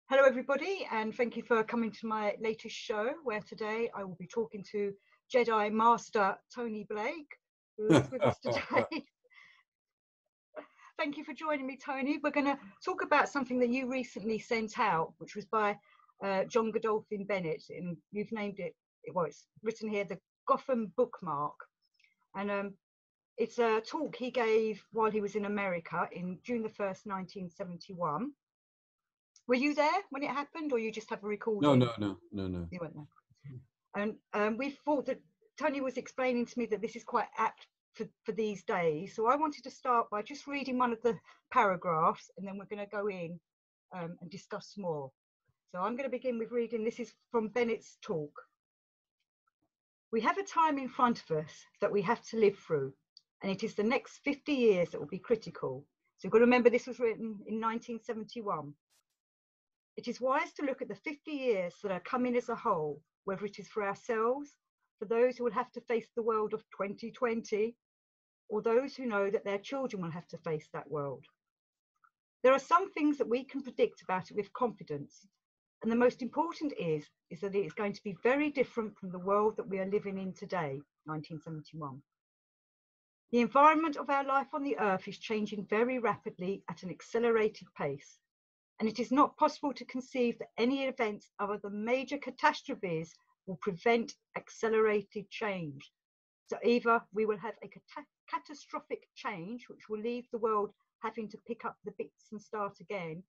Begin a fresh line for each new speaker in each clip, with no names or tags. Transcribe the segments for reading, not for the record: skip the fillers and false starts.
Hello everybody, and thank you for coming to my latest show, where today I will be talking to Jedi Master Tony Blake, who is with us today. Thank you for joining me, Tony. We're going to talk about something that you recently sent out, which was by J G Bennett, and you've named it, well, it's written here, the Gotham Book Mart. And it's a talk he gave while he was in America in June the 1st, 1971. Were you there when it happened, or you just have a recording?
No.
You weren't there. And we thought that Tony was explaining to me that this is quite apt for these days. So I wanted to start by just reading one of the paragraphs, and then we're going to go in and discuss more. So I'm going to begin with reading. This is from Bennett's talk. We have a time in front of us that we have to live through, and it is the next 50 years that will be critical. So you've got to remember this was written in 1971. It is wise to look at the 50 years that are coming as a whole, whether it is for ourselves, for those who will have to face the world of 2020, or those who know that their children will have to face that world. There are some things that we can predict about it with confidence, and the most important is that it is going to be very different from the world that we are living in today, 1971. The environment of our life on the earth is changing very rapidly at an accelerated pace. And it is not possible to conceive that any events other than major catastrophes will prevent accelerated change. So either we will have a catastrophic change, which will leave the world having to pick up the bits and start again,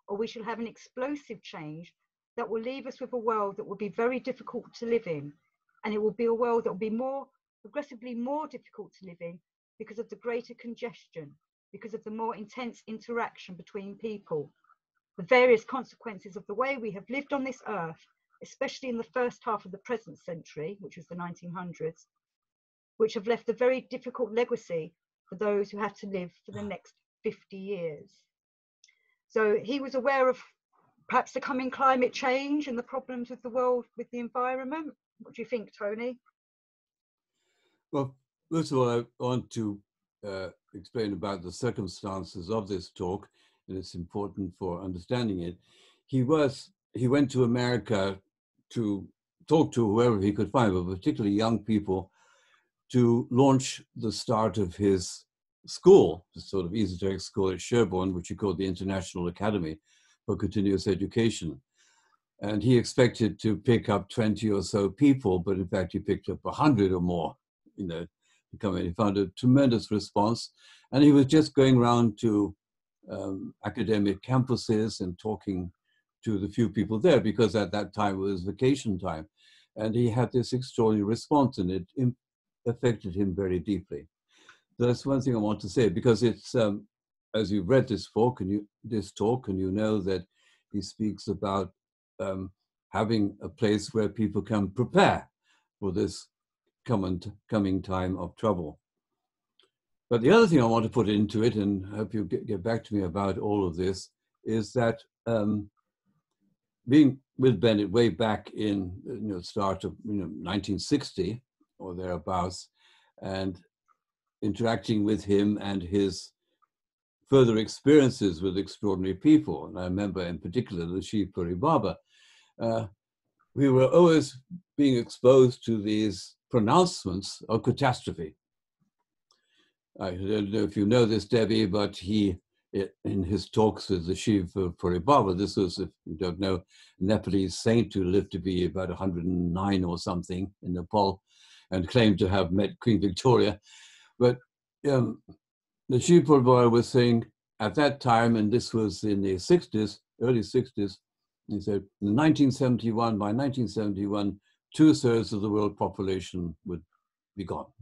or we shall have an explosive change that will leave us with a world that will be very difficult to live in. And it will be a world that will be progressively more difficult to live in because of the greater congestion, because of the more intense interaction between people. The various consequences of the way we have lived on this earth, especially in the first half of the present century, which was the 1900s, which have left a very difficult legacy for those who have to live for the next 50 years. So he was aware of perhaps the coming climate change and the problems with the world, with the environment. What do you think, Tony?
Well, first of all, I want to explain about the circumstances of this talk, and it's important for understanding it. He went to America to talk to whoever he could find, but particularly young people, to launch the start of his school, the sort of esoteric school at Sherborne, which he called the International Academy for Continuous Education. And he expected to pick up 20 or so people, but in fact he picked up 100 or more, to come in. He found a tremendous response, and he was just going around to academic campuses and talking to the few people there, because at that time it was vacation time. And he had this extraordinary response, and it affected him very deeply. That's one thing I want to say, because it's, as you've read this talk, and you know that he speaks about having a place where people can prepare for this coming time of trouble. But the other thing I want to put into it, and I hope you get back to me about all of this, is that being with Bennett way back in start of 1960 or thereabouts, and interacting with him and his further experiences with extraordinary people, and I remember in particular the Shiv Puri Baba, we were always being exposed to these pronouncements of catastrophe. I don't know if you know this, Debbie, but he, in his talks with the Shiv Puri Baba, this was, if you don't know, a Nepalese saint who lived to be about 109 or something in Nepal, and claimed to have met Queen Victoria. But the Shiv Puri Baba was saying at that time, and this was in the 60s, early 60s, he said, in 1971, by 1971, 2/3 of the world population would be gone.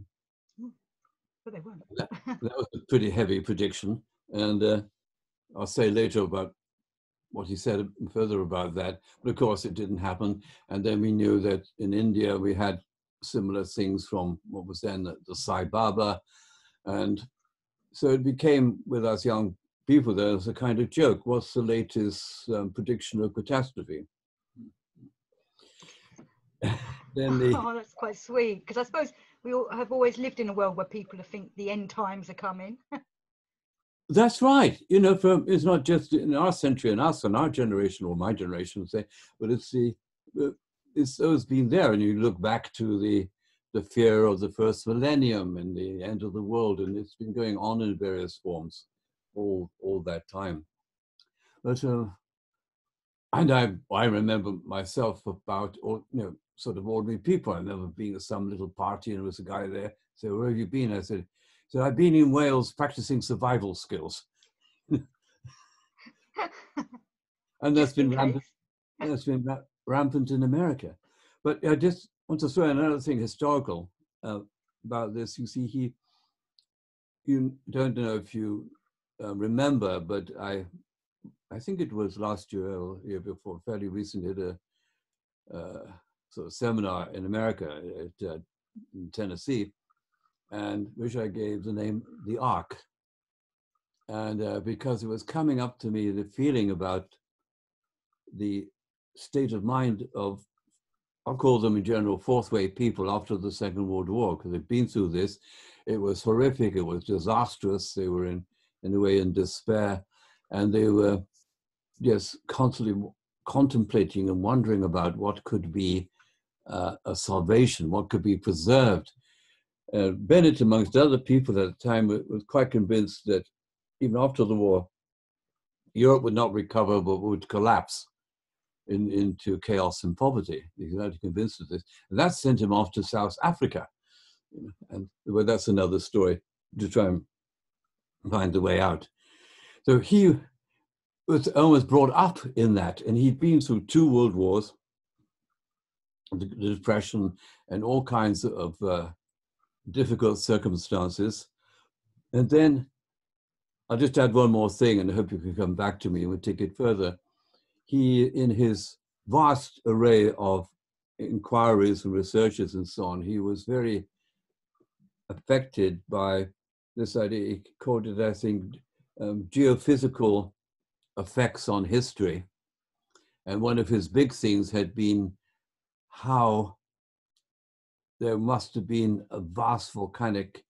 But they weren't.
That was a pretty heavy prediction, and I'll say later about what he said further about that. But of course, it didn't happen. And then we knew that in India we had similar things from what was then the Sai Baba, and so it became with us young people there as a kind of joke. What's the latest prediction of catastrophe?
Oh, that's quite sweet, because I suppose we all have always lived in a world where people think the end times are coming.
That's right. You know, it's not just in our century and us and our generation or my generation, say, but it's always been there. And you look back to the fear of the first millennium and the end of the world, and it's been going on in various forms all that time. But and I remember myself about sort of ordinary people. I remember being at some little party and there was a guy there. So where have you been? I said, I've been in Wales practicing survival skills. And that's been rampant. That's been rampant in America. But I just want to throw in another thing historical about this. You see, you don't know if you remember, but I think it was last year or year before, fairly recent, at a sort of seminar in America in Tennessee, and which I gave the name The Ark. And because it was coming up to me, the feeling about the state of mind of, I'll call them in general, fourth wave people after the Second World War, because they'd been through this. It was horrific, it was disastrous. They were in a way in despair, and they were just constantly contemplating and wondering about what could be a salvation, what could be preserved. Bennett, amongst other people at the time, was quite convinced that even after the war, Europe would not recover, but would collapse into chaos and poverty. He was actually convinced of this. And that sent him off to South Africa. And well, that's another story, to try and find the way out. So he was almost brought up in that, and he'd been through 2 world wars, the Depression, and all kinds of difficult circumstances. And then I'll just add one more thing, and I hope you can come back to me and we'll take it further. He, in his vast array of inquiries and researches and so on, he was very affected by this idea. He called it, I think, geophysical effects on history. And one of his big things had been how there must have been a vast volcanic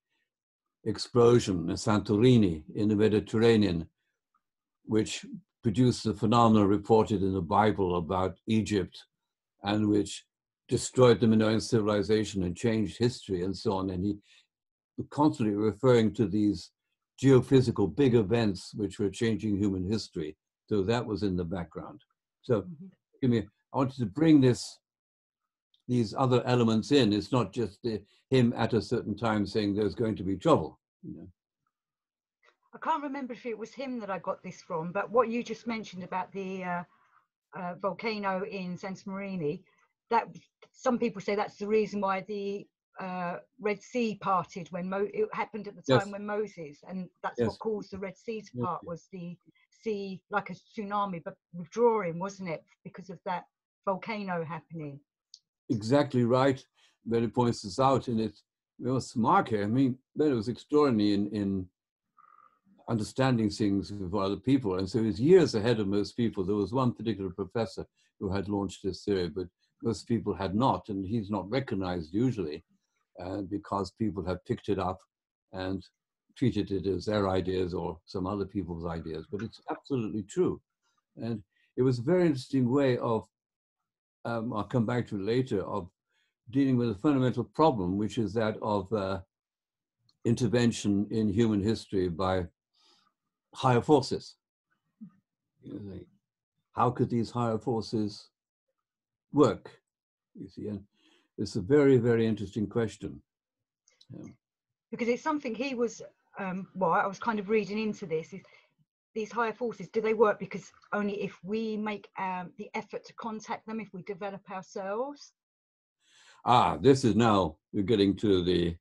explosion in Santorini in the Mediterranean, which produced the phenomena reported in the Bible about Egypt, and which destroyed the Minoan civilization and changed history and so on. And he was constantly referring to these geophysical big events which were changing human history. So that was in the background. So I wanted to bring these other elements in. It's not just him at a certain time saying there's going to be trouble. You know.
I can't remember if it was him that I got this from, but what you just mentioned about the volcano in Santorini, that some people say that's the reason why the Red Sea parted when it happened at the time when Moses, and that's what caused the Red Sea to part, was the sea, like a tsunami, but withdrawing, wasn't it, because of that volcano happening?
Exactly right. Bennett points this out, and it was smart here. I mean, Bennett was extraordinary in understanding things for other people, and so he was years ahead of most people. There was one particular professor who had launched this theory, but most people had not, and he's not recognized usually, because people have picked it up and treated it as their ideas or some other people's ideas. But it's absolutely true, and it was a very interesting way of, I'll come back to it later, of dealing with a fundamental problem, which is that of intervention in human history by higher forces. You know, how could these higher forces work? You see, and it's a very, very interesting question. Yeah.
Because it's something he was, well, I was kind of reading into this, is these higher forces, do they work because only if we make the effort to contact them, if we develop ourselves?
This is now, we're getting to the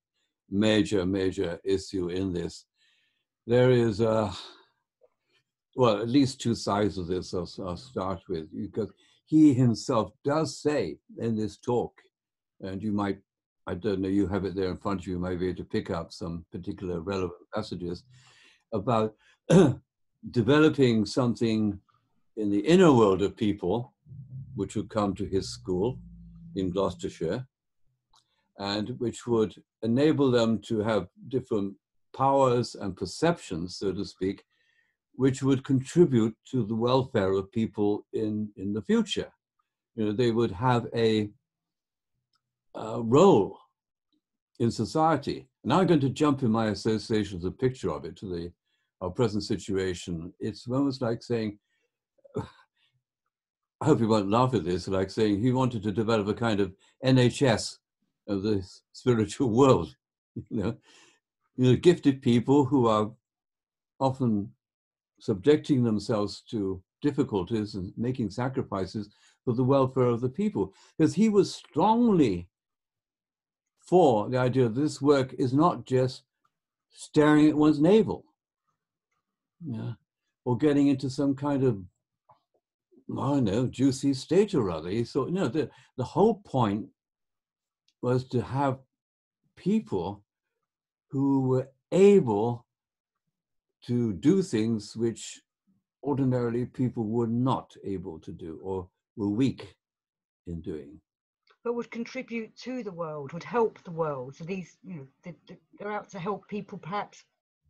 major issue in this. There is, well, at least 2 sides of this I'll start with, because he himself does say in this talk, and you might, I don't know, you have it there in front of you, you might be able to pick up some particular relevant passages about developing something in the inner world of people, which would come to his school in Gloucestershire, and which would enable them to have different powers and perceptions, so to speak, which would contribute to the welfare of people in the future. You know, they would have a role in society. Now I'm going to jump in my association of the picture of it to our present situation. It's almost like saying, I hope you won't laugh at this, like saying he wanted to develop a kind of NHS of the spiritual world. You know, gifted people who are often subjecting themselves to difficulties and making sacrifices for the welfare of the people. Because he was strongly for the idea that this work is not just staring at one's navel, or getting into some kind of, I don't know, juicy state or other. He thought, no, the whole point was to have people who were able to do things which ordinarily people were not able to do or were weak in doing.
But would contribute to the world, would help the world. So these, you know, they're out to help people perhaps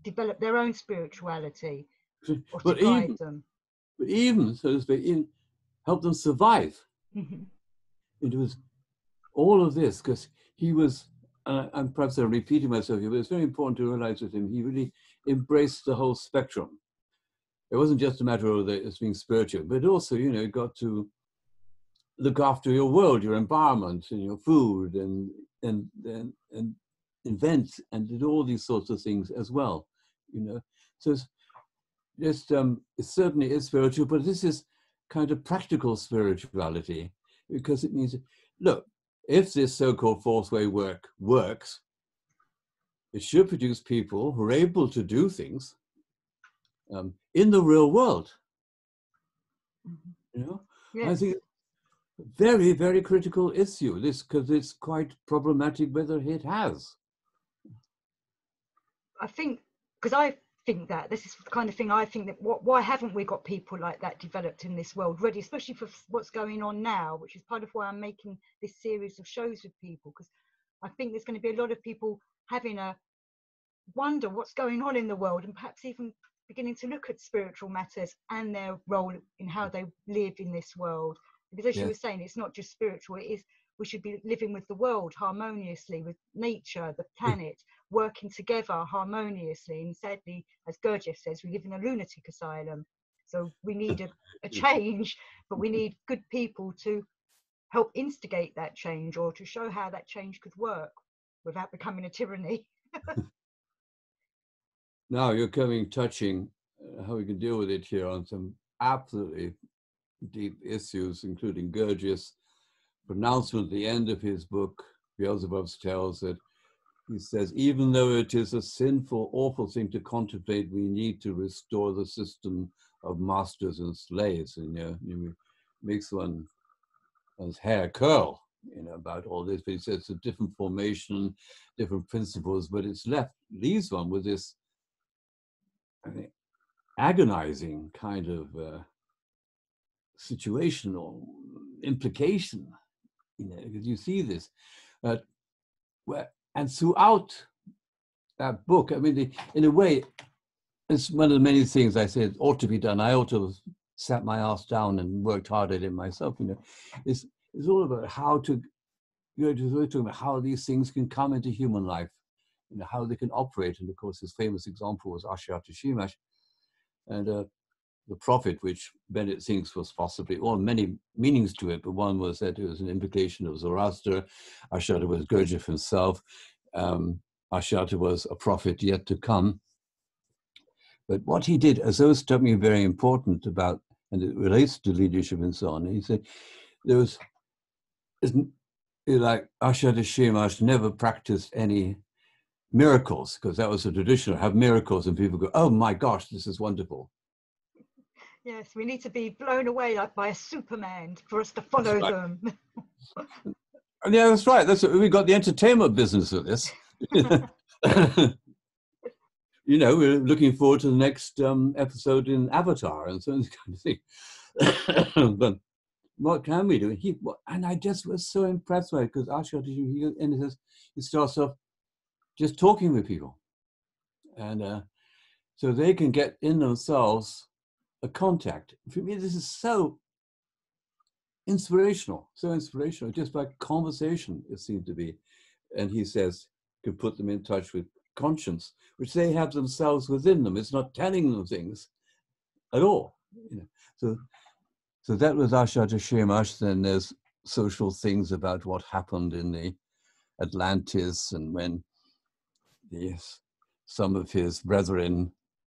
develop their own spirituality or to guide them.
But even, so to speak, help them survive.
Mm-hmm.
It was all of this, because he was, and perhaps I'm repeating myself here, but it's very important to realize with him, he really embraced the whole spectrum. It wasn't just a matter of it being spiritual, but also, you know, got to look after your world, your environment, and your food, and invent and did all these sorts of things as well, you know. So it's just it certainly is spiritual, but this is kind of practical spirituality, because it means, look, if this so-called fourth way work works, it should produce people who are able to do things in the real world. You know,
yes.
I think very, very critical issue, this, because it's quite problematic whether it has.
I think, because I think that this is the kind of thing I think that why haven't we got people like that developed in this world ready, especially for what's going on now, which is part of why I'm making this series of shows with people, because I think there's going to be a lot of people having a wonder what's going on in the world, and perhaps even beginning to look at spiritual matters and their role in how they live in this world. Because as you were saying, it's not just spiritual, it is, we should be living with the world harmoniously, with nature, the planet, working together harmoniously. And sadly, as Gurdjieff says, we live in a lunatic asylum. So we need a change, but we need good people to help instigate that change, or to show how that change could work without becoming a tyranny.
Now you're touching how we can deal with it here on some absolutely deep issues, including Gurdjieff's pronouncement at the end of his book, Beelzebub's Tales, that he says, even though it is a sinful, awful thing to contemplate, we need to restore the system of masters and slaves. And it makes one's hair curl, about all this. But he says it's a different formation, different principles, but leaves one with this agonizing kind of situation or implication, because you see this. And throughout that book, I mean, in a way, it's one of the many things I said ought to be done. I ought to have sat my ass down and worked hard at it myself. It's all about how to, talking about how these things can come into human life, how they can operate. And of course, his famous example was Ashiyat Shimash, and the prophet, which Bennett thinks was possibly, many meanings to it, but one was that it was an implication of Zoroaster. Ashiyat was Gurdjieff himself. Ashiyat was a prophet yet to come. But what he did, as though struck me very important about, and it relates to leadership and so on, he said, like Ashiyat Shimash never practiced any miracles, because that was a tradition, have miracles, and people go, oh my gosh, this is wonderful.
Yes, we need to be blown away like by a Superman for us to follow them.
Yeah, that's right. We got the entertainment business of this. We're looking forward to the next episode in Avatar and so on, kind of thing. But what can we do? And I just was so impressed by it, because Ashiyat, he starts off just talking with people. And so they can get in themselves a contact. For me, this is so inspirational, just by conversation, it seemed to be. And he says, could put them in touch with conscience, which they have themselves within them. It's not telling them things at all. You know? So that was Asha to Shemash. Then there's social things about what happened in the Atlantis, and when some of his brethren,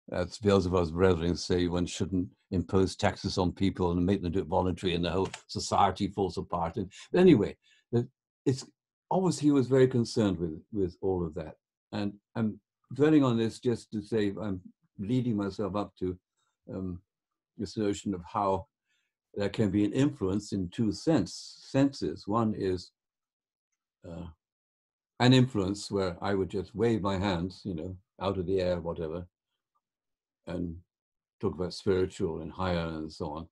that's Beelzebub's brethren, say one shouldn't impose taxes on people and make them do it voluntary, and the whole society falls apart. And anyway, it's obviously he was very concerned with all of that. And I'm dwelling on this just to say I'm leading myself up to this notion of how there can be an influence in two senses. One is an influence where I would just wave my hands, out of the air, whatever, and talk about spiritual and higher and so on.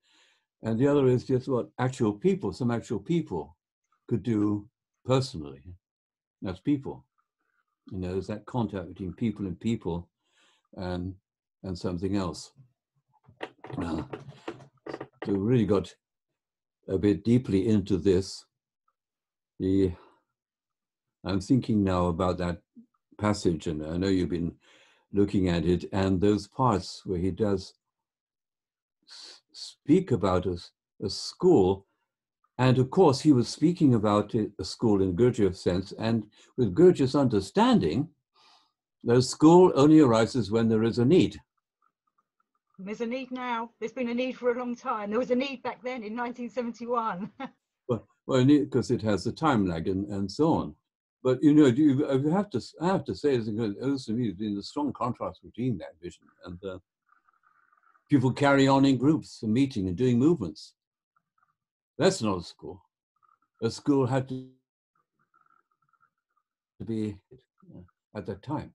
And the other is just what some actual people could do personally. That's people. There's that contact between people and people and something else. So we really got a bit deeply into this. I'm thinking now about that passage, and I know you've been looking at it, and those parts where he does speak about a school. And of course, he was speaking about a school in Gurdjieff's sense, and with Gurdjieff's understanding, the school only arises when there is a need.
There's a need now. There's been a need for a long time. There was a need back then in 1971.
well, because it has a time lag and so on. But I have to say, it's been a strong contrast between that vision and people carry on in groups and meeting and doing movements. That's not a school. A school had to be at that time.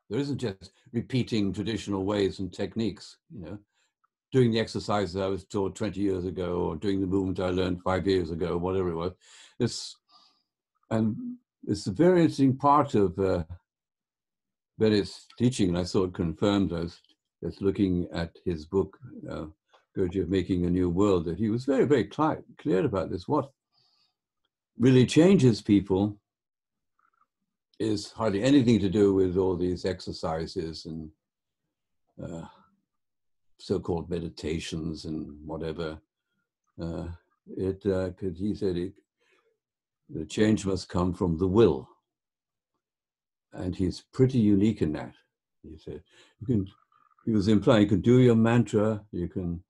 There isn't just repeating traditional ways and techniques, doing the exercises I was taught 20 years ago, or doing the movement I learned 5 years ago, whatever it was. It's a very interesting part of Bennett's teaching, and I saw it confirmed as looking at his book, Gurdjieff Making a New World, that he was very, very clear about this. What really changes people is hardly anything to do with all these exercises and so-called meditations and whatever. He said the change must come from the will. And he's pretty unique in that. He said, he was implying you can do your mantra, you can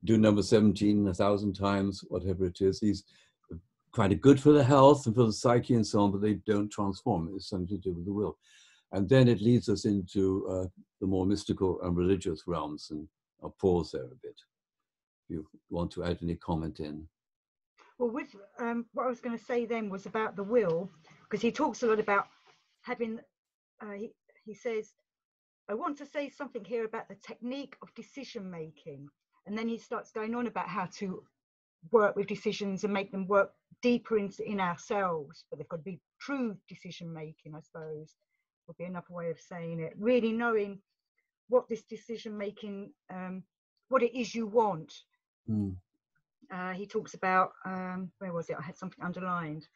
do number 17 1,000 times, whatever it is. He's quite good for the health and for the psyche and so on, but they don't transform. It's something to do with the will. And then it leads us into the more mystical and religious realms. And I'll pause there a bit. If you want to add any comment in.
Well, with what I was going to say then was about the will, because he talks a lot about having, he says, I want to say something here about the technique of decision making. And then he starts going on about how to work with decisions and make them work deeper in ourselves, but they've got to be true decision making, I suppose, would be another way of saying it. Really knowing what this decision making, what it is you want. He talks about, where was it? I had something underlined.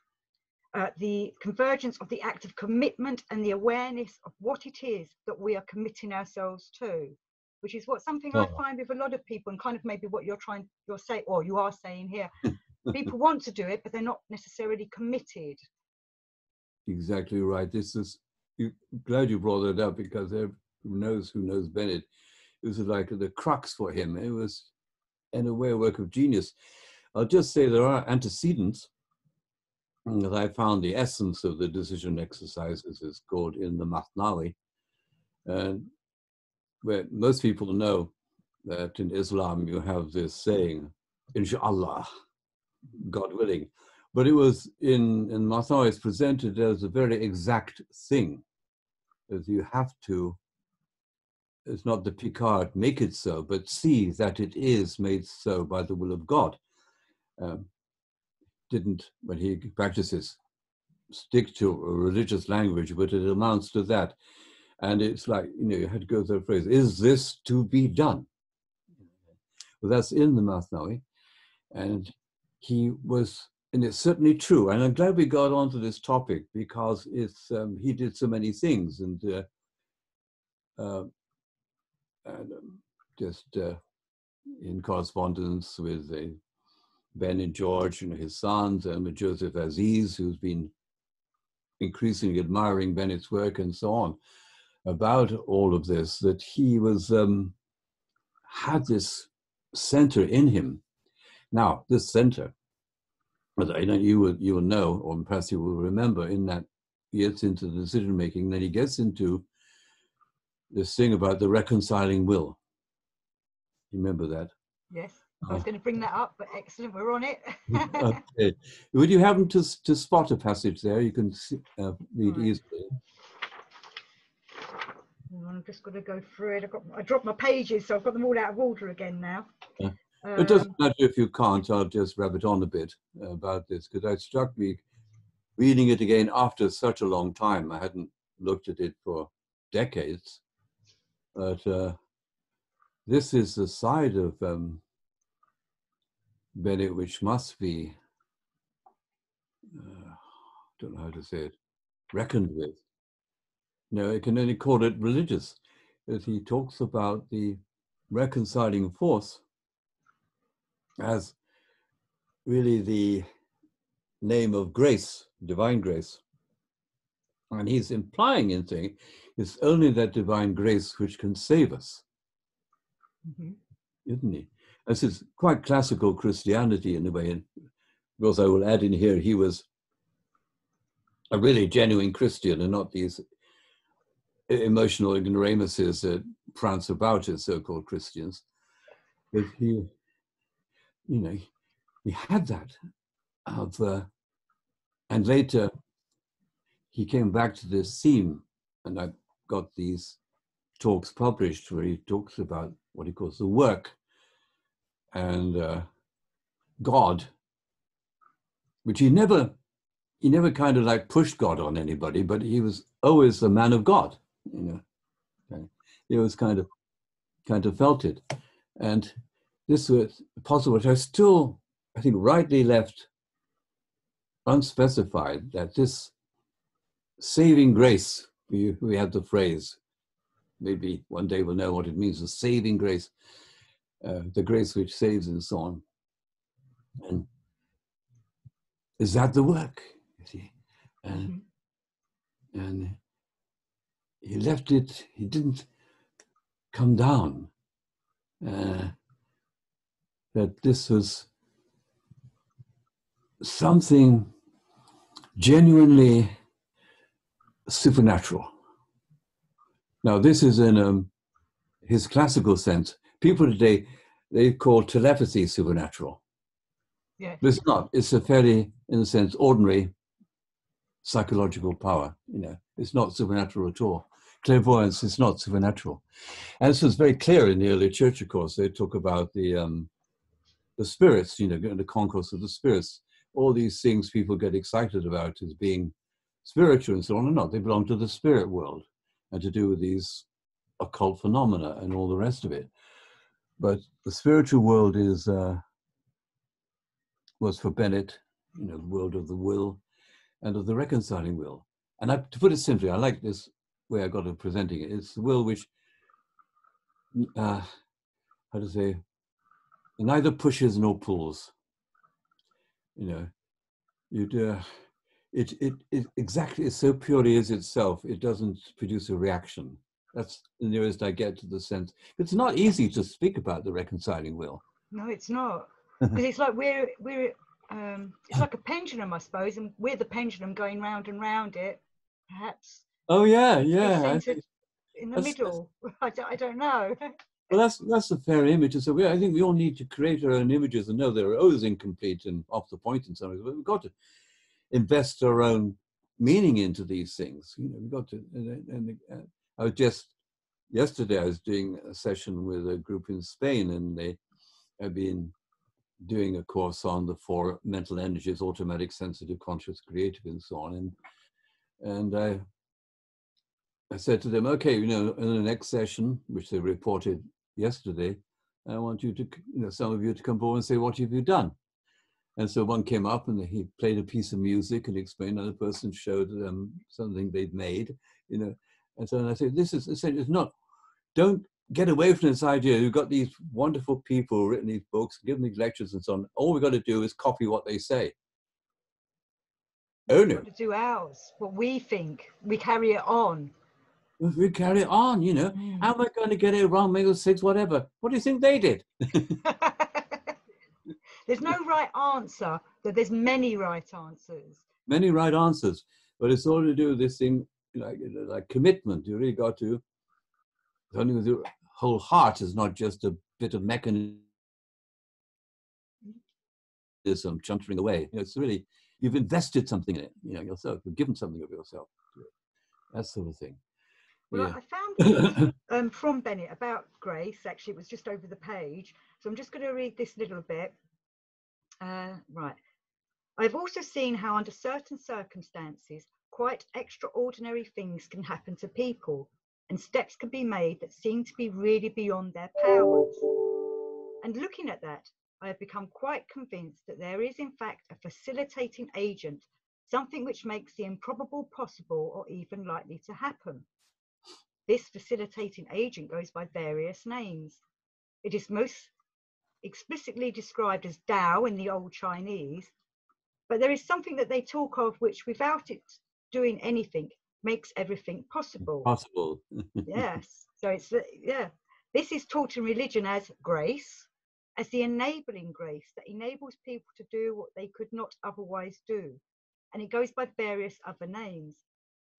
The convergence of the act of commitment and the awareness of what it is that we are committing ourselves to, which is something I find with a lot of people, and kind of maybe what you are saying here. People want to do it, but they're not necessarily committed.
Exactly right. Glad you brought it up, because who knows Bennett. It was like the crux for him. It was, in a way, a work of genius. I'll just say there are antecedents that I found. The essence of the decision exercises is called in the Masnavi, and where most people know that in Islam you have this saying, Inshallah, God willing. But it was in Masnavi, it's presented as a very exact thing, as you have to, it's not the Picard make it so, but see that it is made so by the will of God. Didn't, when he practices, stick to a religious language, but it amounts to that. And it's like, you know, you had to go through the phrase, is this to be done? Well, that's in the Masnavi. And he was, and it's certainly true. And I'm glad we got onto this topic because it's, he did so many things and just in correspondence with Ben and George, you know, his sons, and with Joseph Aziz, who's been increasingly admiring Bennett's work and so on, about all of this, that he was, had this center in him. Now, this center, as I know you will know, or perhaps you will remember, in that he gets into the decision making, then he gets into this thing about the reconciling will. You remember that?
Yes, I was going to bring that up, but excellent, we're on it.
Okay. Would you happen to spot a passage there? You can see, read
Right.
easily.
I'm just going to go through it. I dropped my pages, so I've got them all out of order again now.
It doesn't matter if you can't. I'll just rabbit on a bit about this, because it struck me reading it again after such a long time. I hadn't looked at it for decades. But this is the side of Bennett which must be, I don't know how to say it, reckoned with. No, I can only call it religious, that he talks about the reconciling force as really the name of grace, divine grace. And he's implying in saying it's only that divine grace which can save us, isn't he? This is quite classical Christianity in a way. And of course, I will add in here, he was a really genuine Christian and not these emotional ignoramuses that prance about as so-called Christians. But he, you know, he had that of, and later he came back to this theme, and I got these talks published where he talks about what he calls the work and God, which he never kind of like pushed God on anybody, but he was always a man of God, you know. He was kind of felt it. And this was possible, which I still, I think, rightly left unspecified, that this saving grace, we had the phrase, maybe one day we'll know what it means, the saving grace, the grace which saves and so on. And is that the work? You see? And he left it, he didn't come down. That this was something genuinely supernatural. Now, this is in his classical sense. People today, they call telepathy supernatural.
Yeah.
But it's not. It's a fairly, in a sense, ordinary psychological power. You know, it's not supernatural at all. Clairvoyance is not supernatural. And this was very clear in the early church, of course. They talk about the spirits, you know, the concourse of the spirits. All these things people get excited about as being spiritual and so on, and not. They belong to the spirit world and to do with these occult phenomena and all the rest of it. But the spiritual world is was for Bennett, you know, the world of the will and of the reconciling will. And to put it simply, I like this way I got of presenting it. It's the will which, how to say, neither pushes nor pulls. You know, it exactly is so purely as itself. It doesn't produce a reaction. That's the nearest I get to the sense. It's not easy to speak about the reconciling will.
No, it's not, because it's like we're it's like a pendulum, I suppose, and we're the pendulum going round and round it, perhaps.
Oh yeah.
In the middle. I don't know.
Well, that's a fair image. And so I think we all need to create our own images and know they're always incomplete and off the point in some ways, but we've got to invest our own meaning into these things. You know, we've got to, and I was just, yesterday I was doing a session with a group in Spain, and they have been doing a course on the four mental energies: automatic, sensitive, conscious, creative, and so on. And I said to them, okay, you know, in the next session, which they reported yesterday, I want you to, you know, some of you to come forward and say, what have you done? And so one came up and he played a piece of music and explained, another person showed them something they'd made, you know. And so I said, this is essentially, it's not, don't get away from this idea. You've got these wonderful people who've written these books, given these lectures and so on. All we've got to do is copy what they say. Own
We've
it.
got to do ours, what we think. We carry it on.
We carry on, you know. How am I going to get it wrong, make it 6, whatever? What do you think they did?
There's no right answer, but there's many right answers.
Many right answers, but it's all to do with this thing, like commitment. You really got to, something with your whole heart is not just a bit of mechanism chuntering away. You know, it's really, you've invested something in it, you know, yourself. You've given something of yourself to it. That sort of thing.
Well,
Yeah.
I found this from Bennett about grace. Actually, it was just over the page. So I'm just going to read this little bit. Right. I've also seen how under certain circumstances, quite extraordinary things can happen to people, and steps can be made that seem to be really beyond their powers. And looking at that, I have become quite convinced that there is in fact a facilitating agent, something which makes the improbable possible or even likely to happen. This facilitating agent goes by various names. It is most explicitly described as Tao in the old Chinese, but there is something that they talk of which, without it doing anything, makes everything possible.
Possible.
Yes. So it's, yeah, this is taught in religion as grace, as the enabling grace that enables people to do what they could not otherwise do. And it goes by various other names.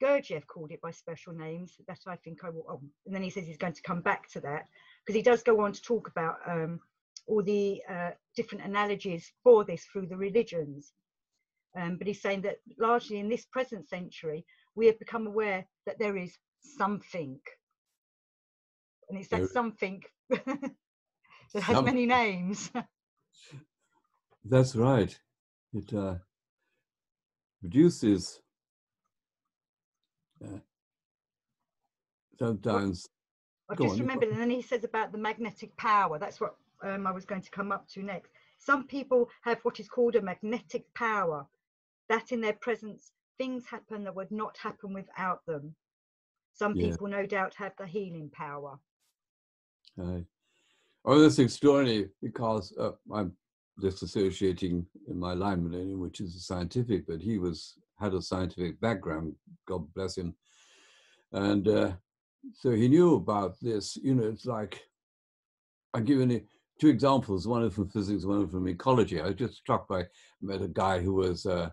Gurdjieff called it by special names that I think I will, and then he says he's going to come back to that, because he does go on to talk about all the different analogies for this through the religions. But he's saying that largely in this present century, we have become aware that there is something. And it's that something that has many names.
That's right. It produces sometimes.
I've just remembered, and then he says about the magnetic power. That's what I was going to come up to next. Some people have what is called a magnetic power, that in their presence, things happen that would not happen without them. Some people, no doubt, have the healing power.
Right. Oh, that's extraordinary, because I'm disassociating in my line, which is scientific, but he had a scientific background, God bless him. And so he knew about this. You know, it's like, I'll give you 2 examples, one from physics, one from ecology. I was just struck by, I met a guy who was an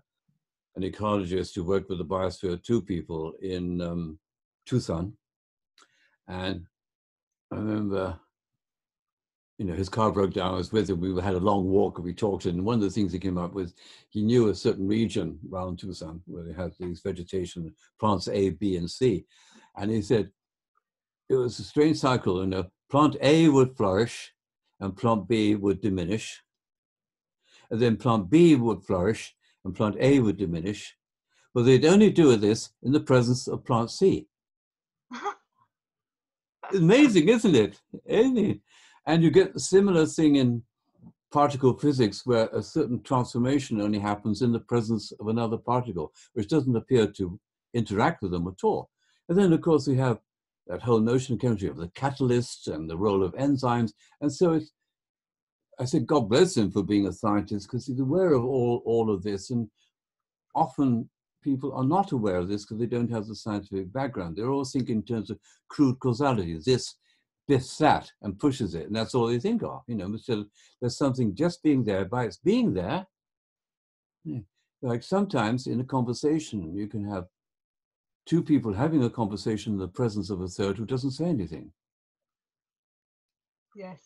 ecologist who worked with the Biosphere 2 people in Tucson. And I remember, you know, his car broke down. I was with him. We had a long walk and we talked. And one of the things he came up with, he knew a certain region around Tucson where they had these vegetation, plants A, B, and C. And he said, it was a strange cycle. You know, plant A would flourish and plant B would diminish. And then plant B would flourish and plant A would diminish. But they'd only do this in the presence of plant C. Amazing, isn't it? And you get a similar thing in particle physics, where a certain transformation only happens in the presence of another particle, which doesn't appear to interact with them at all. And then, of course, we have that whole notion of chemistry of the catalysts and the role of enzymes. And so I said, God bless him for being a scientist, because he's aware of all of this. And often people are not aware of this because they don't have the scientific background. They're all thinking in terms of crude causality, this, that, and pushes it. And that's all they think of, you know. So there's something just being there by its being there. Yeah. Like sometimes in a conversation, you can have 2 people having a conversation in the presence of a third who doesn't say anything.
Yes,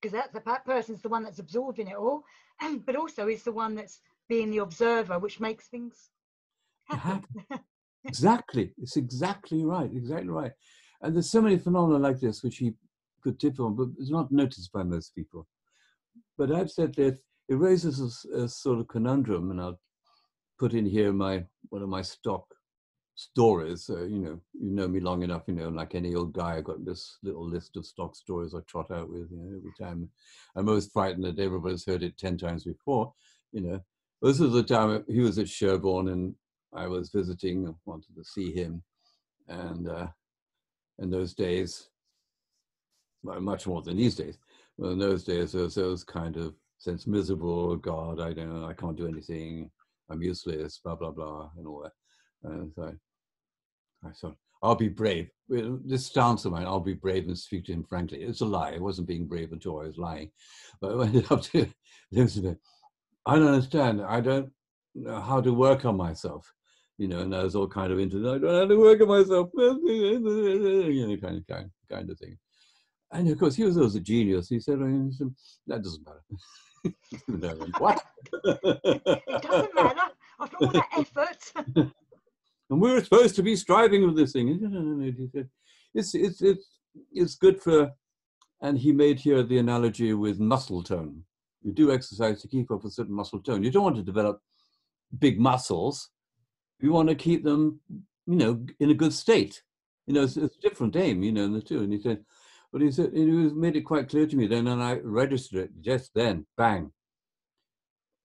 because that person's the one that's absorbing it all, but also is the one that's being the observer, which makes things happen.
Exactly. It's exactly right. Exactly right. And there's so many phenomena like this which he could tip on, but it's not noticed by most people. But I've said that it raises a sort of conundrum, and I'll put in here one of my stock stories. You know me long enough, like any old guy, I've got this little list of stock stories I trot out with, every time. I'm always frightened that everybody's heard it 10 times before, This was the time he was at Sherborne and I was visiting, I wanted to see him. And in those days, well, much more than these days, well, in those days, there was those kind of sense, miserable, God, I don't know, I can't do anything, I'm useless, blah, blah, blah, and all that. And so I thought, I'll be brave. This stance of mine, I'll be brave and speak to him frankly. It's a lie. I wasn't being brave at all. I was lying. But I went up to Elizabeth. I don't understand. I don't know how to work on myself. And I was all kind of into, I don't know how to work on myself. Kind of thing. And of course, he was a genius. He said, that doesn't matter. What?
It doesn't matter. After all that effort.
And we were supposed to be striving with this thing. He said, it's good for, and he made here the analogy with muscle tone. You do exercise to keep up a certain muscle tone. You don't want to develop big muscles. You want to keep them, in a good state. It's a different aim, in the two. And he said, he made it quite clear to me then, and I registered it just then, bang.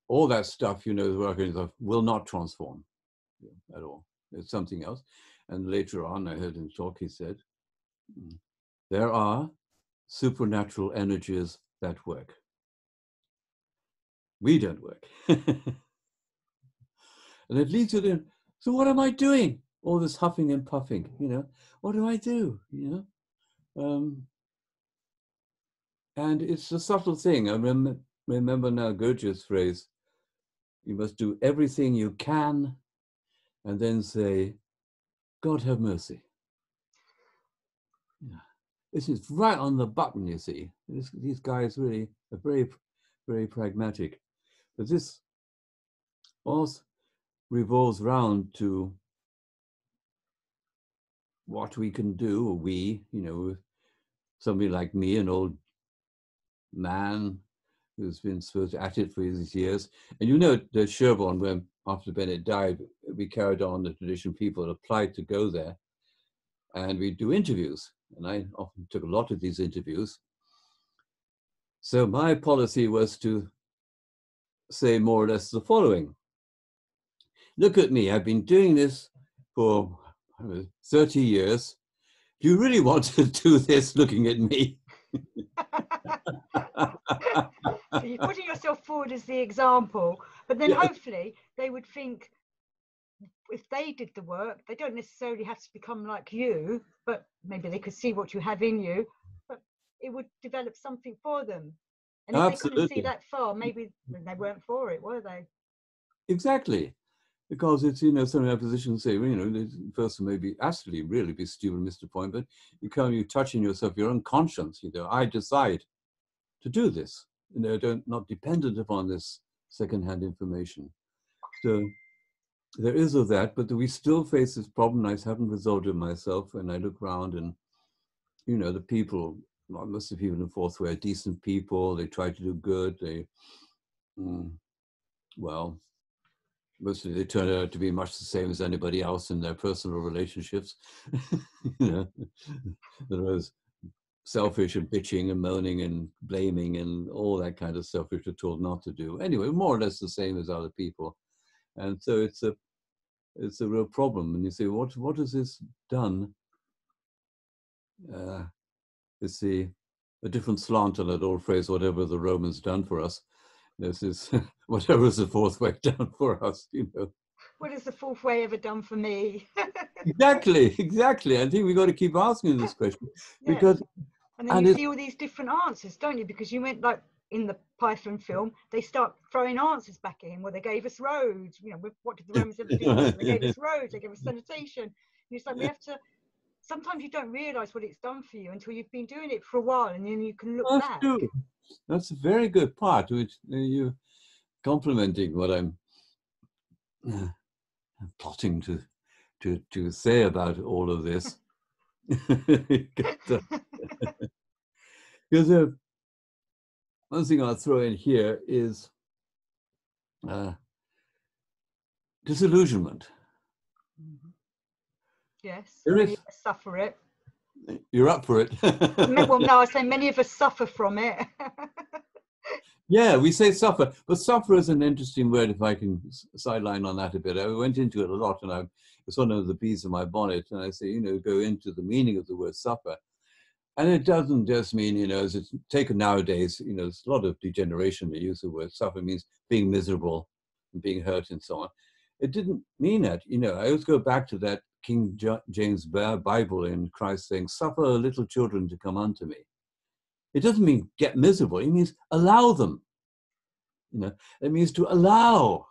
All that stuff, the working stuff will not transform at all. It's something else. And later on, I heard him talk, he said, there are supernatural energies that work. We don't work. And it leads you to, so what am I doing? All this huffing and puffing, what do I do, And it's a subtle thing. I remember now Goethe's phrase, you must do everything you can and then say, God have mercy. Yeah. This is right on the button, you see. These guys really are very, very pragmatic. But this also revolves round to what we can do, or somebody like me, an old man who's been sort of at it for these years. And the Sherborne, when after Bennett died, we carried on the tradition. People applied to go there and we do interviews. And I often took a lot of these interviews. So my policy was to say more or less the following. Look at me, I've been doing this for 30 years. Do you really want to do this looking at me?
So you're putting yourself forward as the example, but then hopefully they would think if they did the work, they don't necessarily have to become like you, but maybe they could see what you have in you, but it would develop something for them. And if they couldn't see that far, maybe they weren't for it, were they?
Exactly. Because it's, some in a position to say, the person may be absolutely really be stupid, Mr. Point, but you're touching yourself, your own conscience, I decide to do this. Not dependent upon this secondhand information. So there is of that, but we still face this problem. I haven't resolved it myself. And I look around and, the people, most of the people in the fourth way are decent people. They try to do good. Mostly they turn out to be much the same as anybody else in their personal relationships. There was selfish and bitching and moaning and blaming and all that kind of stuff which we're told not to do. Anyway, more or less the same as other people. And so it's a real problem. And you say, what has this done? It's a different slant on that old phrase, whatever the Romans done for us. This is whatever is the fourth way done for us,
What has the fourth way ever done for me?
Exactly. I think we've got to keep asking this question. Because
and then you see all these different answers, don't you? Because you went like in the Python film, they start throwing answers back at him. Well, they gave us roads. What did the Romans ever do? They gave us roads. They gave us sanitation. And it's like we have to. Sometimes you don't realise what it's done for you until you've been doing it for a while, and then you can look back.
True. That's a very good part, which you're complimenting what I'm plotting to say about all of this. Because one thing I'll throw in here is disillusionment.
Yes,
There
many
is.
of us suffer it.
You're up for it.
Well, no, I say many of us suffer from it.
Yeah, we say suffer, but suffer is an interesting word, if I can sideline on that a bit. I went into it a lot, and it's one of the bees in my bonnet, and I say, you know, go into the meaning of the word suffer. And it doesn't just mean, you know, as it's taken nowadays, you know, there's a lot of degeneration in the use of the word suffer. It means being miserable and being hurt and so on. It didn't mean that, you know. I always go back to that King James Bible in Christ saying, suffer little children to come unto me. It doesn't mean get miserable. It means allow them. You know, it means to allow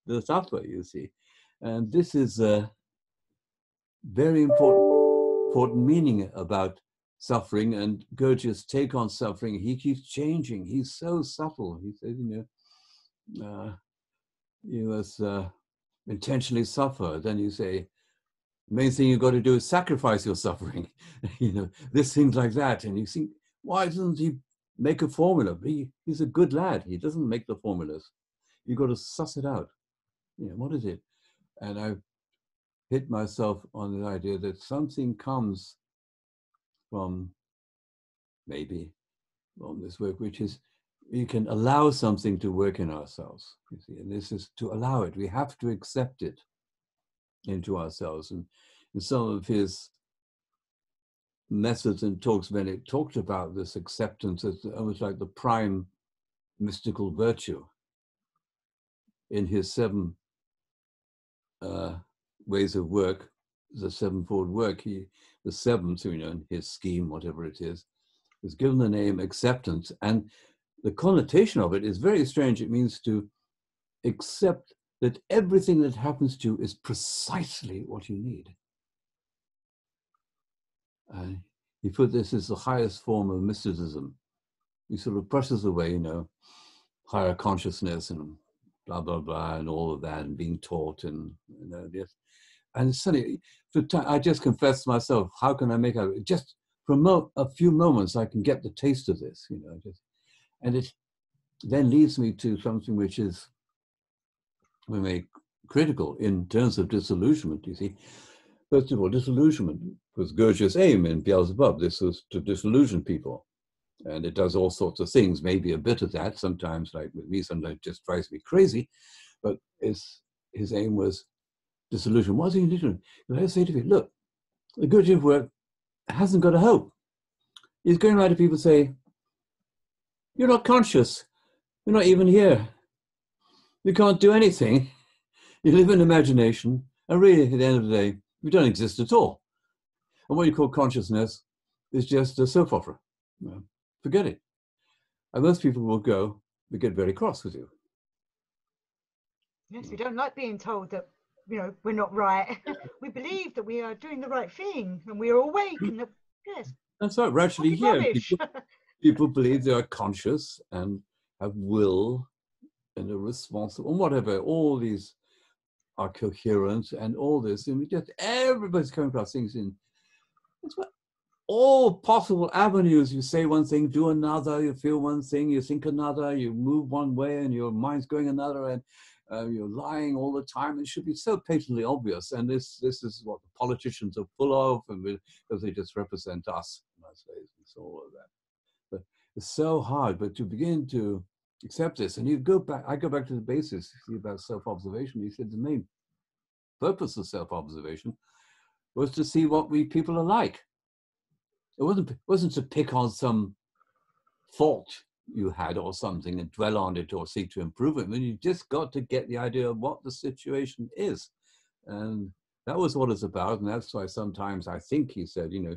the suffer, you see. And this is a very important meaning about suffering. And Gurdjieff's take on suffering, he keeps changing. He's so subtle. He says, you know, you must intentionally suffer. Then you say, the main thing you've got to do is sacrifice your suffering. You know, this things like that. And you think, why doesn't he make a formula? He's a good lad. He doesn't make the formulas. You've got to suss it out. You know, what is it? And I've hit myself on the idea that something comes from maybe on this work, which is we can allow something to work in ourselves. You see, and this is to allow it. We have to accept it into ourselves. And in some of his methods and talks, Bennett talked about this acceptance as almost like the prime mystical virtue. In his 7 ways of work, the 7-fold work, the 7th, you know, in his scheme, whatever it is given the name acceptance. And the connotation of it is very strange. It means to accept that everything that happens to you is precisely what you need. He put this as the highest form of mysticism. He sort of brushes away, you know, higher consciousness and blah, blah, blah, and all of that, and being taught, and, you know, this. And suddenly, I just confessed to myself, how can I make it? Just for a few moments, I can get the taste of this, you know, and it then leads me to something which is very critical in terms of disillusionment, you see. First of all, disillusionment was Gurdjieff's aim in Beelzebub. This was to disillusion people. And it does all sorts of things, maybe a bit of that. Sometimes, like with me, sometimes it just drives me crazy. But his aim was disillusion. What's he doing? I say to me, look, the Gurdjieff work hasn't got a hope. He's going around to people say, you're not conscious. You're not even here. You can't do anything. You live in imagination. And really, at the end of the day, you don't exist at all. And what you call consciousness is just a soap opera. Well, forget it. And most people will get very cross with you.
Yes, we don't like being told that, you know, we're not right. We believe that we are doing the right thing and we are awake. And that, yes.
That's right. We're actually here.
Rubbish.
People believe they are conscious and have will and are responsible and whatever. All these are coherent and all this. And everybody's coming across things in all possible avenues. You say one thing, do another, you feel one thing, you think another, you move one way and your mind's going another, and you're lying all the time. It should be so patently obvious. And this is what the politicians are full of, and because they just represent us. I say it's all of that. But it's so hard. But to begin to accept this, and I go back to the basis about self-observation. He said the main purpose of self-observation was to see what we people are like. It wasn't to pick on some fault you had or something and dwell on it or seek to improve it. I mean, you just got to get the idea of what the situation is. And that was what it's about. And that's why sometimes I think he said, you know,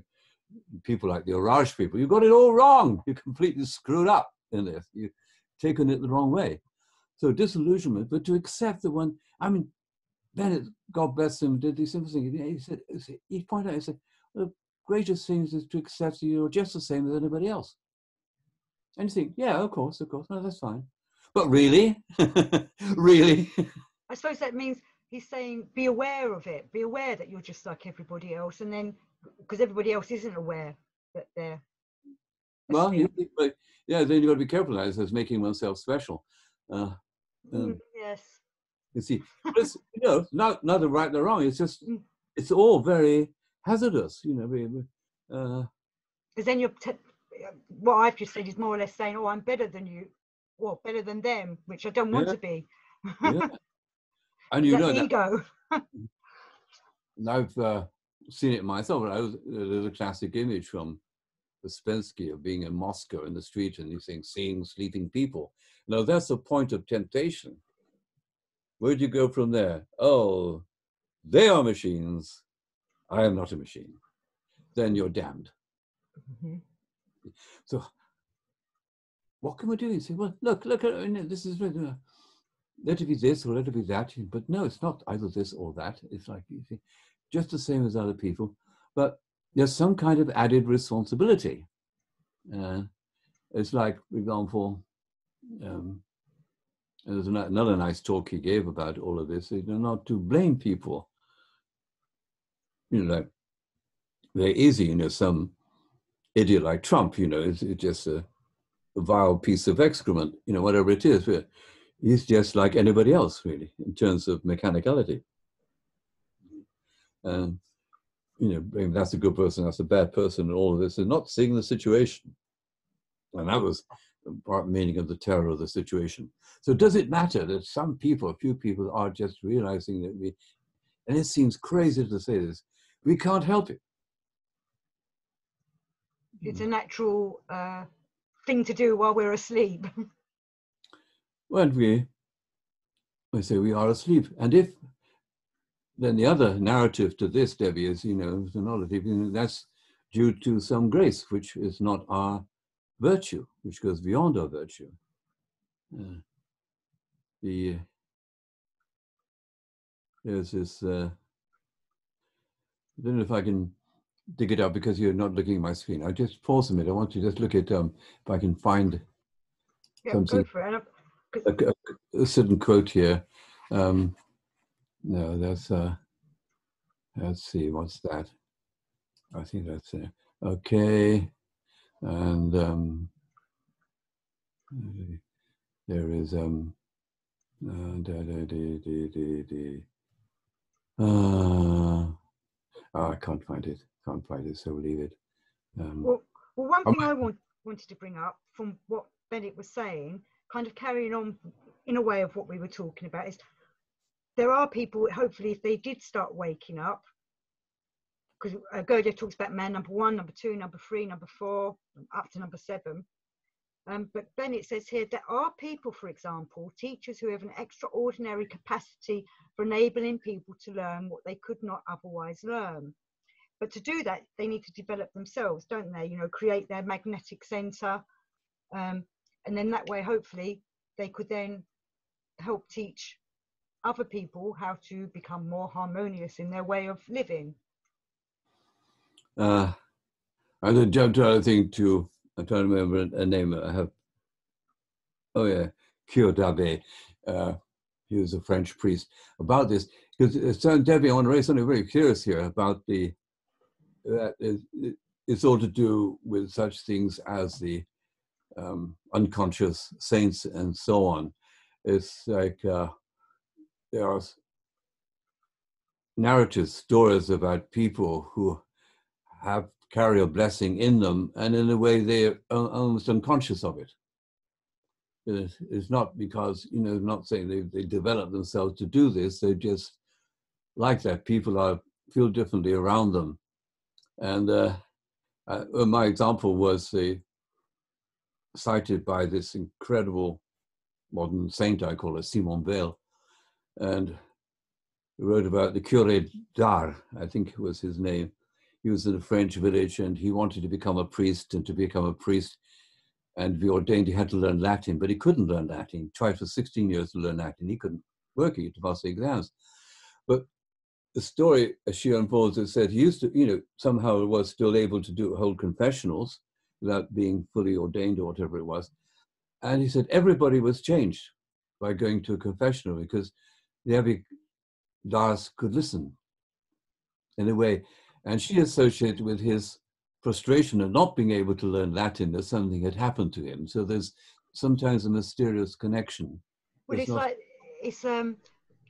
people like the Orage people, you got it all wrong. You completely screwed up in this. You've taken it the wrong way. So disillusionment, but to accept the one, I mean, Bennett, God bless him, did this simple thing. He pointed out, he said, the greatest thing is to accept that you're just the same as anybody else. And you think, yeah, of course, no, that's fine. But really? Really?
I suppose that means he's saying, be aware of it. Be aware that you're just like everybody else. And then, because everybody else isn't aware that they're
well,
then
you've got to be careful. That it's making oneself special.
yes.
You see, it's, you know, not the right, the wrong. It's just it's all very hazardous, you know.
Because then what I've just said is more or less saying, oh, I'm better than you, or better than them, which I don't want
Yeah,
to be.
yeah. And you
That's
know that
ego.
I've seen it myself. There's a classic image from Uspensky of being in Moscow in the street and he's saying, seeing sleeping people. Now that's a point of temptation. Where'd you go from there? Oh, they are machines. I am not a machine. Then you're damned.
Mm-hmm.
So what can we do? You say, well, look, this is, let it be this or let it be that. But no, it's not either this or that. It's like, you see, just the same as other people. But there's some kind of added responsibility. It's like, for example, there's another nice talk he gave about all of this, not to blame people. Like, they're easy, some idiot like Trump, is just a vile piece of excrement, whatever it is. He's just like anybody else, really, in terms of mechanicality. That's a good person, that's a bad person, and all of this, and not seeing the situation. And that was part meaning of the terror of the situation. So does it matter that some people, a few people, are just realizing that and it seems crazy to say this, we can't help it.
It's a natural thing to do while we're asleep.
Well, we say we are asleep. And if, then the other narrative to this, Debbie, is, that's due to some grace, which is not our virtue, which goes beyond our virtue. There's this, I don't know if I can dig it up because you're not looking at my screen. I just pause a minute. I want to just look at if I can find something.
Go for it.
A certain quote here. No, that's let's see, what's that? I think that's it. Okay, and there is I can't find it. So we'll leave it.
Well, one thing I wanted to bring up from what Bennett was saying, kind of carrying on in a way of what we were talking about, is there are people, hopefully, if they did start waking up, because Gurdjieff talks about man number 1, number 2, number 3, number 4, up to number 7. But Bennett says here, there are people, for example, teachers who have an extraordinary capacity for enabling people to learn what they could not otherwise learn. But to do that, they need to develop themselves, don't they? Create their magnetic center. And then that way, hopefully, they could then help teach other people how to become more harmonious in their way of living.
I trying to think I'm trying to remember a name I have. Oh yeah, Kyodave. He was a French priest. About this, because Debbie, I want to raise something very curious here about it's all to do with such things as the unconscious saints and so on. It's like there are narratives, stories about people who carry a blessing in them, and in a way they're almost unconscious of it. It's not because, not saying they develop themselves to do this, they just like that. People feel differently around them. And my example was cited by this incredible modern saint, I call it, Simon Weil, and he wrote about the Curé d'Ars, I think was his name. He was in a French village and he wanted to become a priest, and to become a priest and be ordained, he had to learn Latin, but he couldn't learn Latin. He tried for 16 years to learn Latin. He couldn't work it to pass the exams. But the story, as she unfolds, it said he used to, somehow was still able to hold confessionals without being fully ordained or whatever it was. And he said everybody was changed by going to a confessional because the Abbé d'Ars could listen in a way. And she associated with his frustration of not being able to learn Latin that something had happened to him. So there's sometimes a mysterious connection.
Well, it's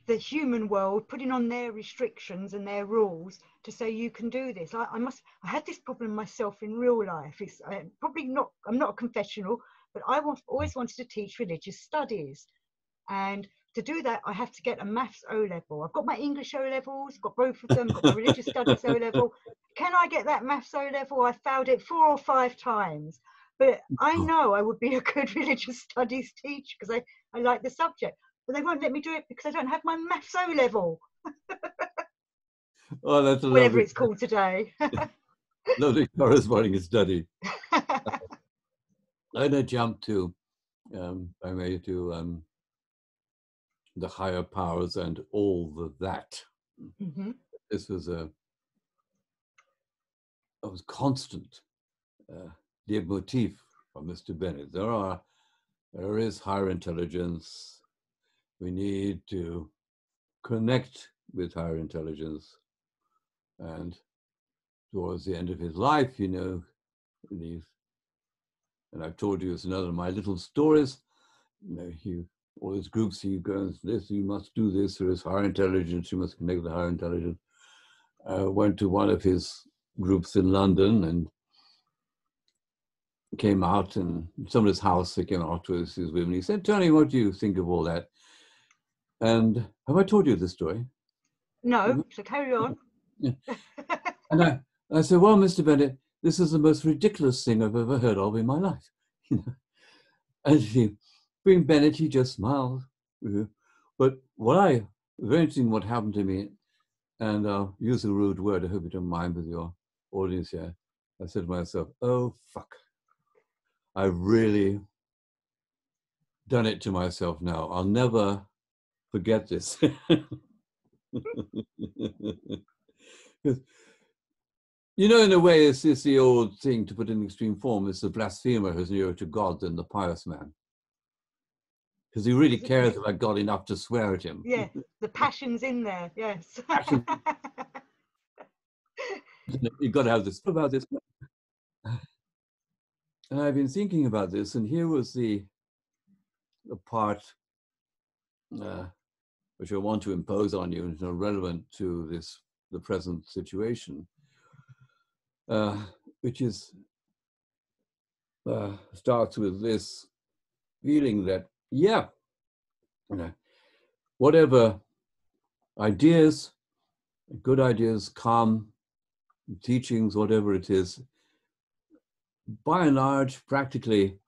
the human world putting on their restrictions and their rules to say you can do this. I had this problem myself in real life. It's probably not, I'm not a confessional, but always wanted to teach religious studies. And to do that, I have to get a maths O level. I've got my English O levels, got both of them, got my religious studies O level. Can I get that maths O level? I failed it 4 or 5 times. But I know I would be a good religious studies teacher because I like the subject. But they won't let me do it because I don't have my maths O level.
Oh, that's a
Whatever
lovely,
it's called today.
lovely corresponding study. And I jumped to, I made to the higher powers and all that.
Mm-hmm.
This was it was constant leitmotif from Mr. Bennett. There is higher intelligence. We need to connect with higher intelligence. And towards the end of his life, you know, and I've told you it's another of my little stories, you know, all these groups, he goes, this, you must do this, there is higher intelligence, you must connect with higher intelligence. Went to one of his groups in London and came out, and somebody's house, they came out with his women. He said, Tony, what do you think of all that? And have I told you this story?
No, so carry on.
Yeah. And I said, well, Mr. Bennett, this is the most ridiculous thing I've ever heard of in my life. You know? And being Bennett, he just smiled. But very interesting what happened to me, and I'll use a rude word, I hope you don't mind with your audience here. I said to myself, oh, fuck. I've really done it to myself now. I'll never forget this. You know, in a way, it's the old thing, to put in extreme form, it's the blasphemer who's nearer to God than the pious man. Because he really cares about God enough to swear at him.
Yeah, the passion's in there, yes.
Passion. You've got to have this about this. And I've been thinking about this, and here was the part which I want to impose on you, and is relevant to the present situation, which is starts with this feeling that, yeah, you know, whatever ideas, good ideas, calm teachings, whatever it is, by and large, practically,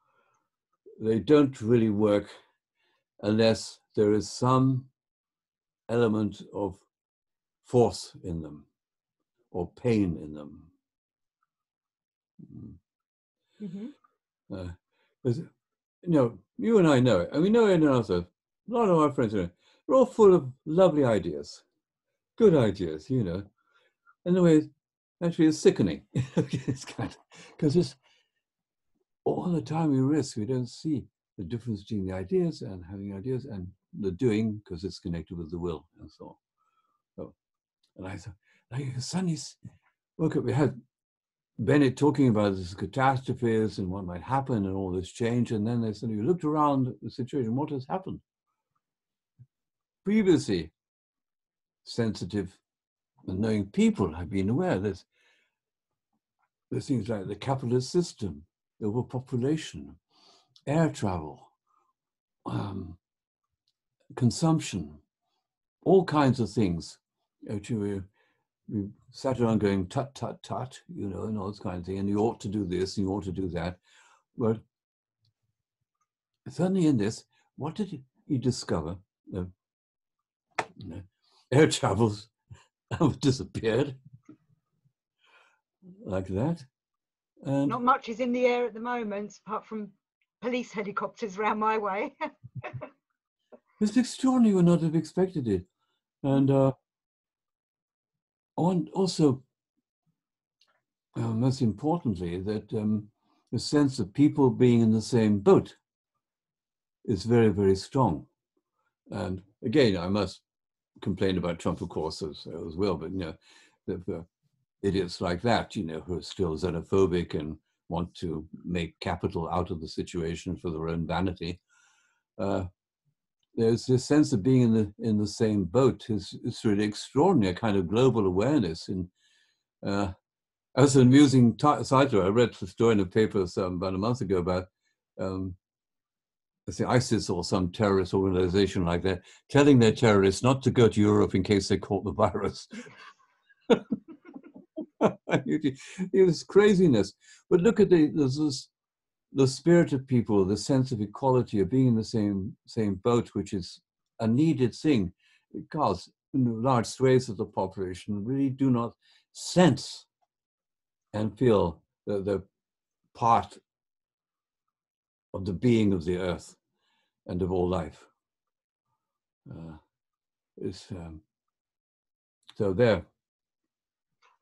they don't really work unless there is some element of force in them or pain in them.
Mm-hmm.
Because, you know, you and I know it, and we know it in ourselves. A lot of our friends are all full of lovely ideas, good ideas, you know. In a way, actually, it's sickening. It's kind of, because it's all the time we risk, we don't see the difference between the ideas and having ideas and the doing, because it's connected with the will and so on. So, and I thought, like, suddenly woke up, we had Bennett talking about this catastrophes and what might happen and all this change, and then they suddenly looked around the situation, what has happened? Previously, sensitive and knowing people have been aware there's things like the capitalist system, overpopulation, air travel, consumption, all kinds of things. Actually, we sat around going tut, tut, tut, you know, and all this kind of thing, and you ought to do this, and you ought to do that. But suddenly in this, what did he discover? Air travels have disappeared like that. And
not much is in the air at the moment, apart from police helicopters around my way.
it's extraordinary, we would not have expected it. And also, most importantly, that the sense of people being in the same boat is very, very strong. And again, I must complain about Trump, of course, as well, but, you know, the idiots like that, you know, who are still xenophobic and want to make capital out of the situation for their own vanity. there's this sense of being in the same boat. It's really extraordinary, a kind of global awareness. And as an amusing side story, I read the story in a paper about a month ago about I think ISIS or some terrorist organization like that, telling their terrorists not to go to Europe in case they caught the virus. It was craziness. But look at the spirit of people, the sense of equality, of being in the same boat, which is a needed thing, because large swathes of the population really do not sense and feel that they're part of the being of the earth and of all life. So there.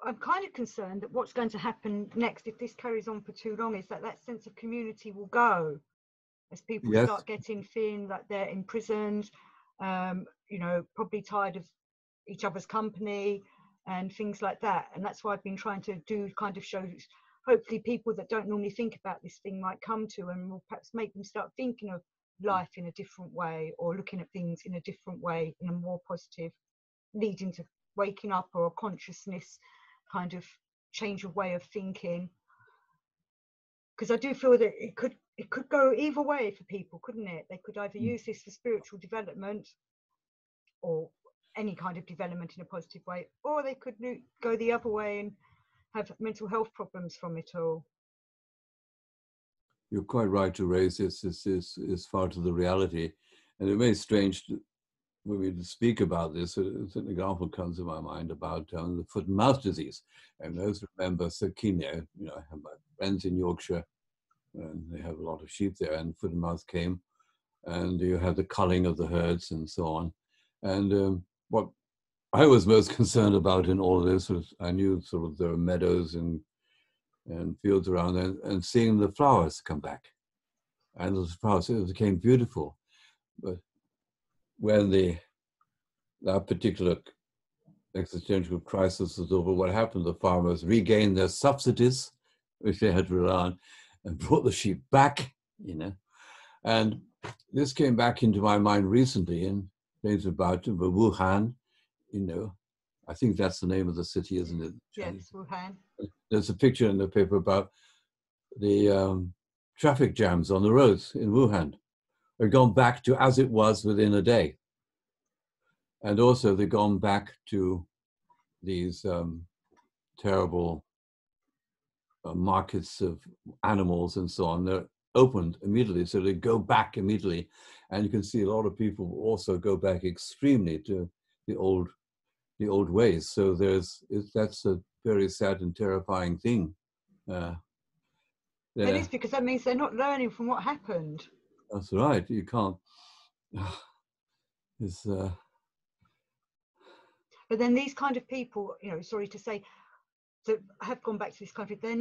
I'm kind of concerned that what's going to happen next, if this carries on for too long, is that that sense of community will go as people start getting feeling that they're imprisoned, you know, probably tired of each other's company and things like that. And that's why I've been trying to do kind of shows. Hopefully people that don't normally think about this thing might come to, and will perhaps make them start thinking of life in a different way, or looking at things in a different way, in a more positive, leading to waking up or a consciousness kind of change of way of thinking. Because I do feel that it could go either way for people, couldn't it? They could either use this for spiritual development or any kind of development in a positive way, or they could go the other way and have mental health problems from it all.
You're quite right to raise this. This is far to the reality. And it's very strange when we speak about this. An example comes to my mind about the foot and mouth disease. And those remember Sakina, you know, I have my friends in Yorkshire, and they have a lot of sheep there, and foot and mouth came, and you have the culling of the herds and so on. And what I was most concerned about in all of this was I knew sort of there were meadows and fields around there, and seeing the flowers come back. And those flowers, it became beautiful. But when that particular existential crisis was over, what happened? The farmers regained their subsidies, which they had relied on, and brought the sheep back, you know. And this came back into my mind recently, and things about Wuhan, you know. I think that's the name of the city, isn't it?
Yes, Wuhan.
There's a picture in the paper about the traffic jams on the roads in Wuhan. They've gone back to as it was within a day. And also they've gone back to these terrible markets of animals and so on. They're opened immediately, so they go back immediately. And you can see a lot of people also go back extremely to the old ways. So that's a very sad and terrifying thing.
It is, because that means they're not learning from what happened.
That's right. You can't.
But then these kind of people, you know, sorry to say, that have gone back to this country, they're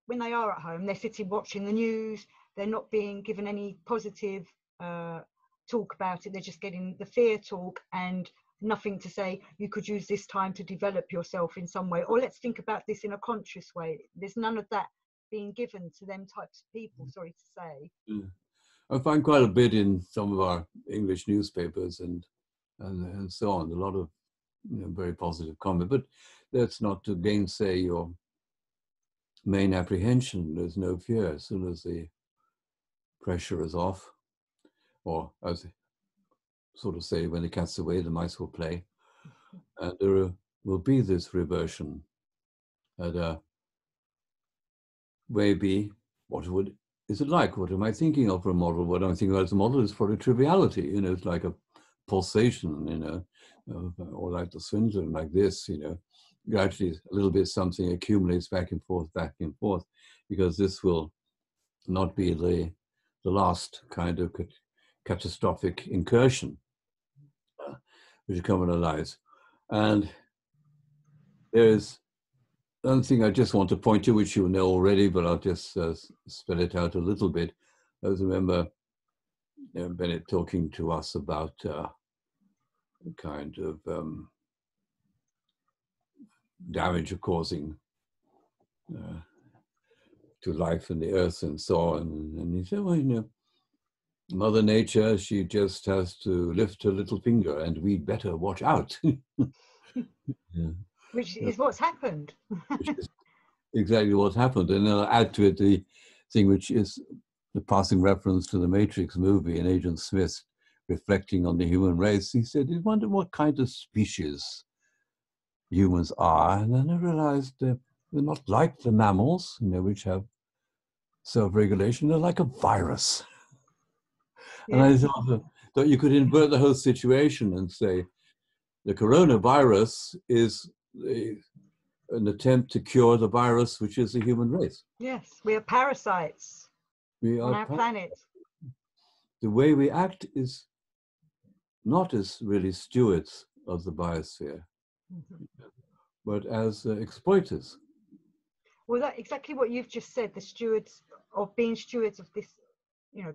when they are at home, they're sitting watching the news. They're not being given any positive talk about it. They're just getting the fear talk and nothing to say, you could use this time to develop yourself in some way, or let's think about this in a conscious way. There's none of that being given to them types of people, sorry to say.
I find quite a bit in some of our English newspapers and so on, a lot of very positive comment, but that's not to gainsay your main apprehension. There's no fear. As soon as the pressure is off, or as I sort of say, when the cat's away, the mice will play, and there will be this reversion that maybe is it like? What am I thinking of for a model? What I'm thinking about as a model is probably triviality. You know, it's like a pulsation, you know, or like the swindler, like this, you know, gradually a little bit something accumulates back and forth, because this will not be the last kind of catastrophic incursion which come in our lives. And there's another thing I just want to point to, which you know already, but I'll just spell it out a little bit. I remember Bennett talking to us about kind of damage of causing to life and the earth and so on. And he said, well, you know, Mother Nature, she just has to lift her little finger, and we'd better watch out. Yeah.
Which
Yeah,
is what's happened.
which is exactly what happened. And I'll add to it the thing which is the passing reference to the Matrix movie and Agent Smith reflecting on the human race. He said, he wondered what kind of species humans are. And then I realized that they're not like the mammals, which have self-regulation. They're like a virus. And I
Yes.
thought you could invert the whole situation and say the coronavirus is an attempt to cure the virus, which is the human race.
Yes, we are parasites
We
on
are
our planet.
the way we act is not as really stewards of the biosphere,
Mhm.
but as exploiters.
Well, that exactly what you've just said, the stewards of being stewards of this,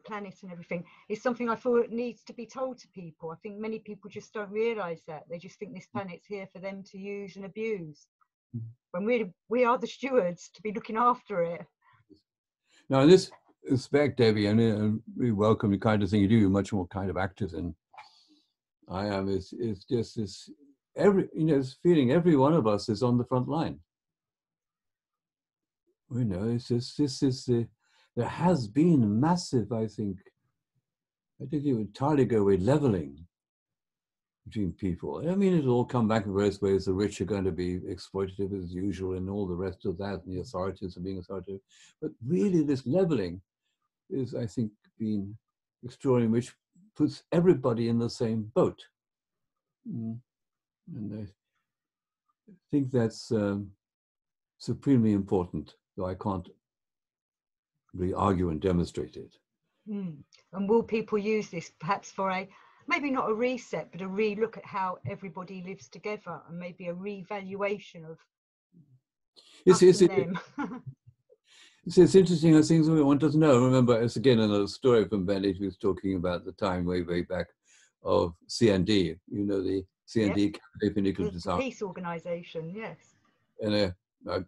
planet and everything, is something I feel needs to be told to people. I think many people just don't realize that. They just think this planet's here for them to use and abuse, when we are the stewards to be looking after it.
Now, in this respect, Debbie, we welcome the kind of thing you do. You're much more kind of active than I am. It's just this this feeling every one of us is on the front line. It's just there has been massive, I think it would entirely go away, leveling between people. I mean, it'll all come back in various ways. The rich are going to be exploitative as usual and all the rest of that, and the authorities are being authoritative. But really, this leveling is, I think, being extraordinary, which puts everybody in the same boat. And I think that's supremely important, though I can't really argue and demonstrate it.
And will people use this perhaps for maybe not a reset, but a re-look at how everybody lives together, and maybe a re-evaluation of us and them?
It's interesting how things one doesn't know. Remember, it's again another story from Bennett, who was talking about the time way back of CND, the CND, Cafe for Nuclear Disarmament.
Peace organization, yes.
And I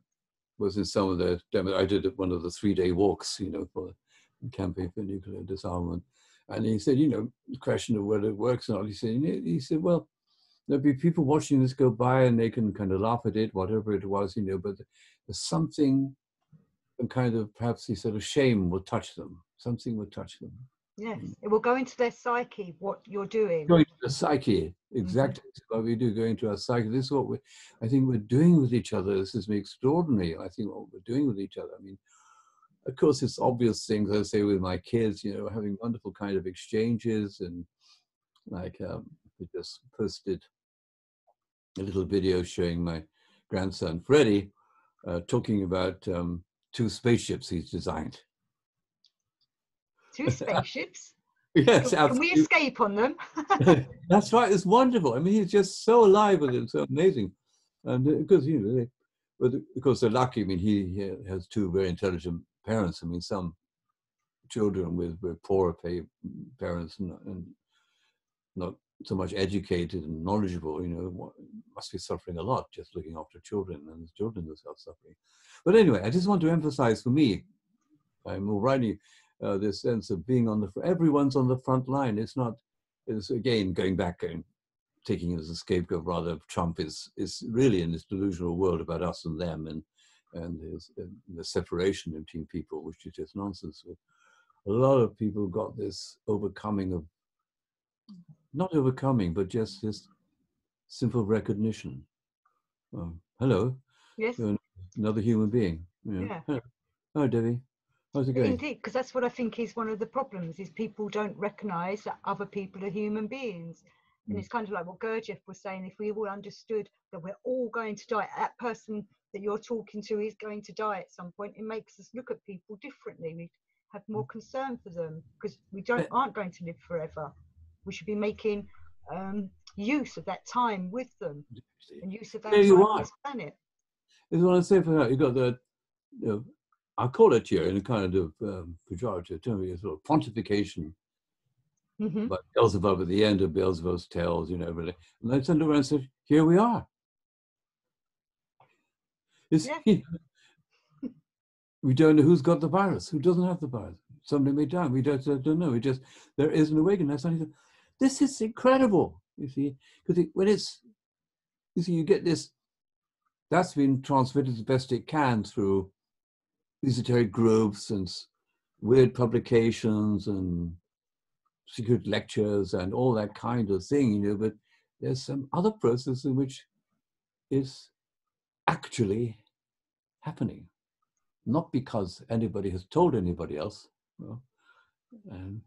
was in some of the demo. I did one of the 3-day walks, for the Campaign for Nuclear Disarmament. And he said, the question of whether it works or not, he said, well, there'll be people watching this go by and they can kind of laugh at it, whatever it was, but there's something, and kind of, perhaps he said, a shame will touch them. Something will touch them.
Yes, it will go into their psyche, what you're doing.
Going to the psyche, exactly. What we do, going to our psyche. This is what I think we're doing with each other. This is extraordinary. I think what we're doing with each other. I mean, of course, it's obvious things. I say with my kids, having wonderful kind of exchanges, and like we just posted a little video showing my grandson Freddie talking about 2 spaceships he's designed.
2 spaceships?
Yes,
can we escape on them?
That's right. It's wonderful. I mean, he's just so alive with it. So amazing. And because, but of course they're lucky. I mean, he has 2 very intelligent parents. I mean, some children with poorer parents and not so much educated and knowledgeable, must be suffering a lot just looking after children, and the children themselves suffering. But anyway, I just want to emphasize, for me, I'm already this sense of being everyone's on the front line. It's again, going back and taking it as a scapegoat, rather. Trump is really in this delusional world about us and them, and the separation between people, which is just nonsense. A lot of people got this not overcoming, but just this simple recognition. Hello.
Yes.
You're another human being.
Yeah.
Hello, Debbie. How's it going?
Indeed, because that's what I think is one of the problems, is people don't recognise that other people are human beings. And it's kind of like what Gurdjieff was saying, if we all understood that we're all going to die, that person that you're talking to is going to die at some point, it makes us look at people differently. We have more concern for them, because we aren't going to live forever. We should be making use of that time with them, and use of that time on this planet.
That's what I say for that. You got the, I call it here in a kind of pejorative term, sort of pontification. But Beelzebub at the end of Beelzebub's tales, everything. And they turned around and said, here we are. We don't know who's got the virus, who doesn't have the virus. somebody may die. We just don't know. There is an awakening. I suddenly thought, this is incredible. You see, because when it's, you see, you get this, that's been transmitted as best it can through esoteric groups and weird publications and secret lectures and all that kind of thing, but there's some other process in which it's actually happening, not because anybody has told anybody else. Well, and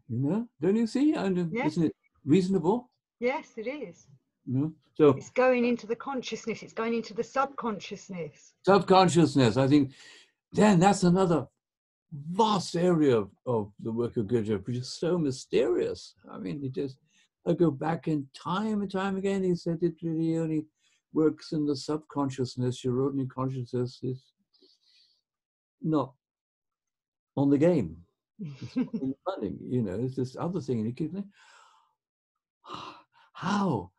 don't you see? And
Yes.
Isn't it reasonable?
Yes, it is.
So
it's going into the consciousness, it's going into the subconsciousness.
Subconsciousness, I think, then that's another vast area of the work of Gurdjieff, which is so mysterious. I mean, I go back in time and time again, he said it really only works in the subconsciousness. Your ordinary consciousness is not on the game. It's not in running, it's this other thing. And you keep thinking, how?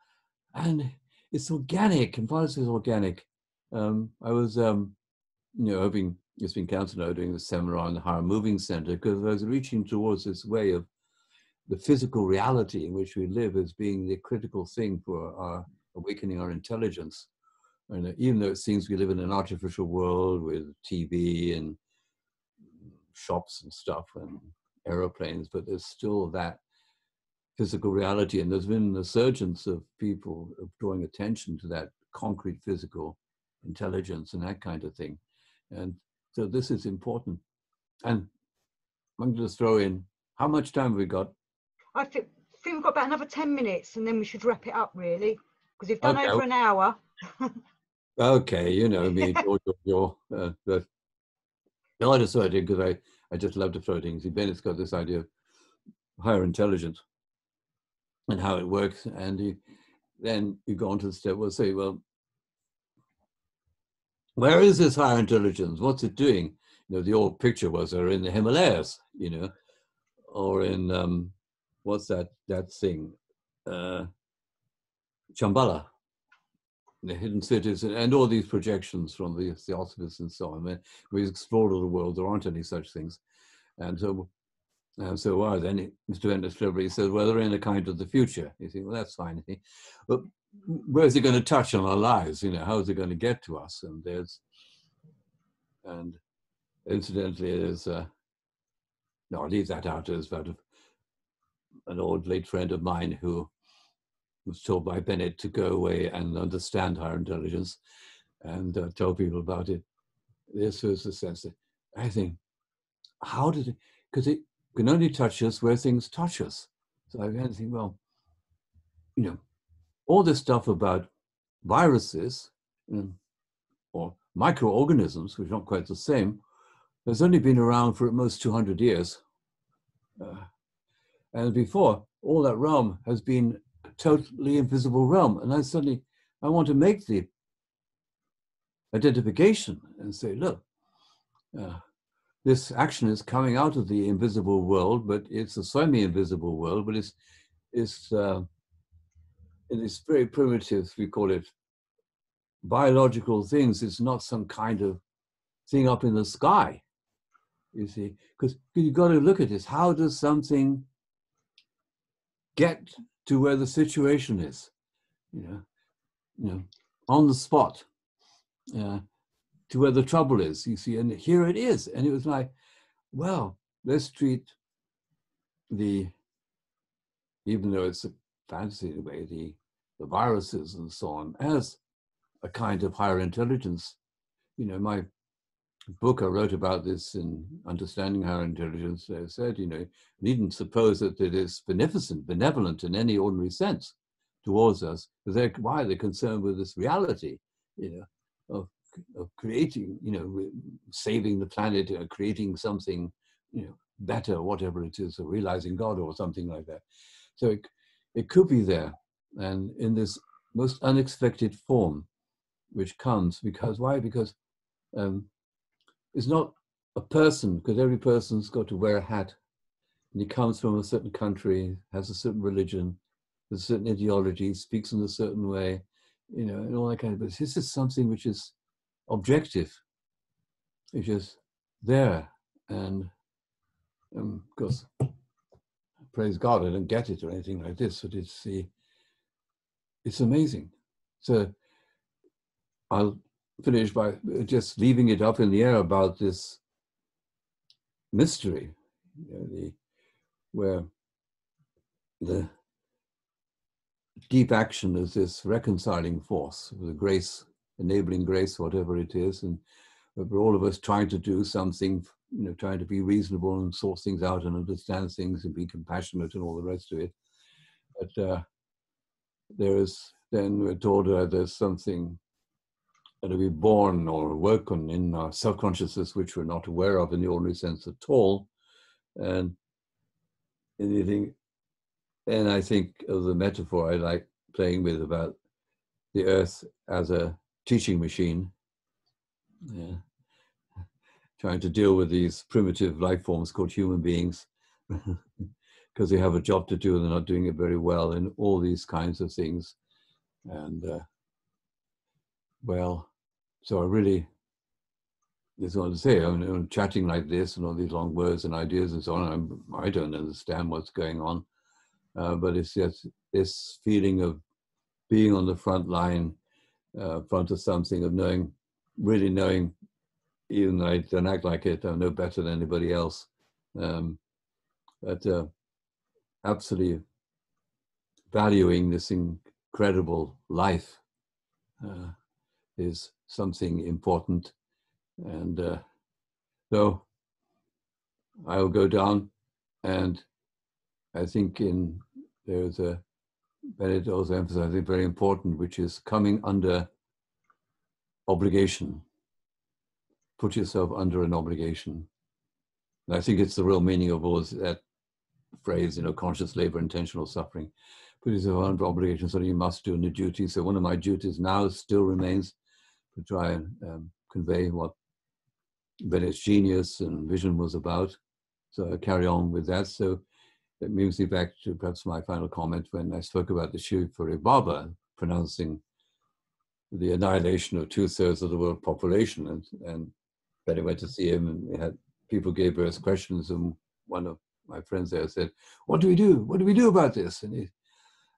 And it's organic, and part of it is organic. I was, hoping, it's been counted now, doing the seminar on the Higher Moving Center, because I was reaching towards this way of the physical reality in which we live as being the critical thing for our awakening our intelligence. And even though it seems we live in an artificial world with TV and shops and stuff and aeroplanes, but there's still that physical reality. And there's been a resurgence of people of drawing attention to that concrete physical intelligence and that kind of thing. And so this is important. And I'm going to just throw in, how much time have we got?
I think we've got about another 10 minutes and then we should wrap it up, really, because we've done over an hour.
Okay, me, but no, I just thought I did because I just love to throw things. Bennett's got this idea of higher intelligence and how it works. And then you go on to the step, say, well, where is this higher intelligence? What's it doing? The old picture was they're in the Himalayas, or in, what's that thing? Shambhala, the hidden cities, and all these projections from the Theosophists and so on. I mean, we explored all the world, there aren't any such things. And so then Mr. Bennett says, well, they're in a kind of the future. You think, well, that's fine. But where's it going to touch on our lives? How is it going to get to us? And incidentally, there's no, I'll leave that out. There's about an old late friend of mine who was told by Bennett to go away and understand higher intelligence and tell people about it. This was the sense that I think, how did it, because it can only touch us where things touch us. So I began to think, well, all this stuff about viruses or microorganisms, which are not quite the same, has only been around for at most 200 years. And before, all that realm has been a totally invisible realm. And I want to make the identification and say, look, this action is coming out of the invisible world, but it's a semi-invisible world, but it's in this very primitive, we call it biological things. It's not some kind of thing up in the sky, you see, because you've got to look at this. How does something get to where the situation is, on the spot, to where the trouble is, you see, and here it is. And it was like, well, let's treat even though it's a fantasy in a way, the viruses and so on, as a kind of higher intelligence. My book, I wrote about this in Understanding Higher Intelligence. I said, you needn't suppose that it is benevolent in any ordinary sense towards us, because they're concerned with this reality, of creating, saving the planet, creating something, better, whatever it is, or realizing God or something like that. So it could be there, and in this most unexpected form, which comes because why? Because it's not a person, because every person's got to wear a hat, and he comes from a certain country, has a certain religion, has a certain ideology, speaks in a certain way, and all that kind of. But this is something which is objective, which is there, and Because, praise God, I don't get it or anything like this, but it's amazing. So I'll finish by just leaving it up in the air about this mystery, where the deep action is this reconciling force, the grace, enabling grace, whatever it is, and for all of us trying to do something, trying to be reasonable and sort things out and understand things and be compassionate and all the rest of it. But then we're told there's something to be born or work on in our self-consciousness, which we're not aware of in the ordinary sense at all. And anything, and I think of the metaphor I like playing with about the earth as a teaching machine, trying to deal with these primitive life forms called human beings, because they have a job to do and they're not doing it very well, and all these kinds of things. And so I really just want to say, I'm chatting like this and all these long words and ideas and so on, I don't understand what's going on, but it's just this feeling of being on the front line, front of something, of really knowing, even though I don't act like it, I know better than anybody else. But absolutely valuing this incredible life is something important. And so I'll go down, and I think there's a Bennett also emphasizing very important, which is coming under obligation. Put yourself under an obligation. And I think it's the real meaning of all that phrase, conscious labor, intentional suffering. Put yourself under obligation, so you must do a duty. So one of my duties now still remains to try and convey what Bennett's genius and vision was about. So I carry on with that. So that moves me back to perhaps my final comment when I spoke about the Shiv for Baba pronouncing the annihilation of 2/3 of the world population. And Bennett went to see him, and people gave us questions, and one of my friends there said, "What do we do? What do we do about this?"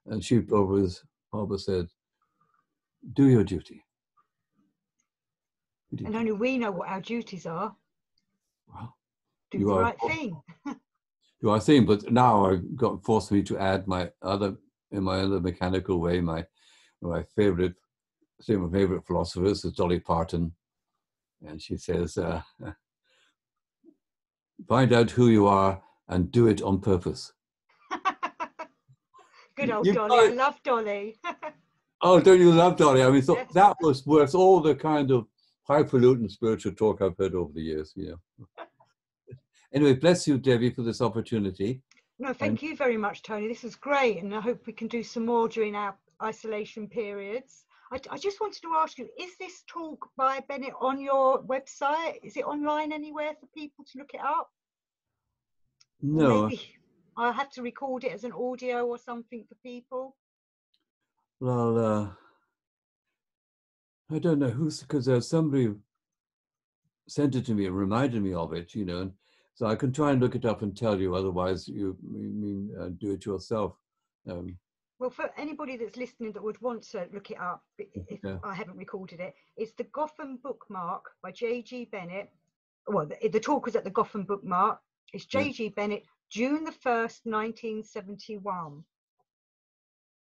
And Shiv Baba said, "Do your duty."
And only we know what our duties are.
Well,
do the right thing.
Do the right thing, but now forced me to add my other mechanical way, my favorite philosophers is Dolly Parton, and she says, "Find out who you are and do it on purpose."
Good old Dolly. I love Dolly.
Oh, don't you love Dolly? I mean, so
yes.
That was worth all the kind of highfalutin spiritual talk I've heard over the years, Anyway, bless you, Debbie, for this opportunity.
No, thank you very much, Tony. This was great, and I hope we can do some more during our isolation periods. I just wanted to ask you, is this talk by Bennett on your website? Is it online anywhere for people to look it up?
No.
Maybe I'll have to record it as an audio or something for people.
Well, I don't know because somebody sent it to me and reminded me of it, and so I can try and look it up and tell you. Otherwise, you do it yourself.
Well, for anybody that's listening that would want to look it up, if I haven't recorded it, it's the Gotham Book Mart by J G Bennett. Well, the talk was at the Gotham Book Mart. It's J G Bennett, June the 1st, 1971.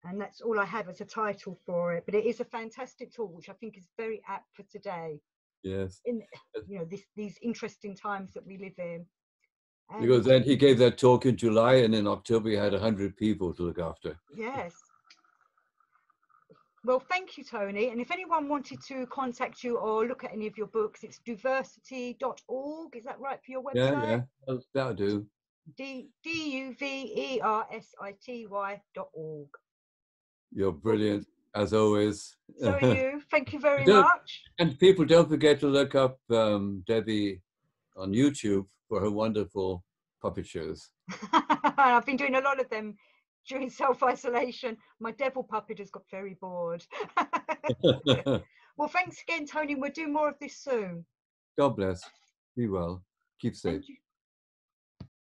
And that's all I have as a title for it. But it is a fantastic talk, which I think is very apt for today.
Yes.
In these interesting times that we live in. And
because then he gave that talk in July, and in October he had 100 people to look after.
Yes. Well, thank you, Tony. And if anyone wanted to contact you or look at any of your books, it's duversity.org. Is that right for your website?
Yeah, that'll do.
duversity.org.
You're brilliant, as always.
So are you. Thank you very much.
And people, don't forget to look up Debbie on YouTube for her wonderful puppet shows.
I've been doing a lot of them during self-isolation. My devil puppet has got very bored. Well, thanks again, Tony. We'll do more of this soon.
God bless. Be well. Keep safe.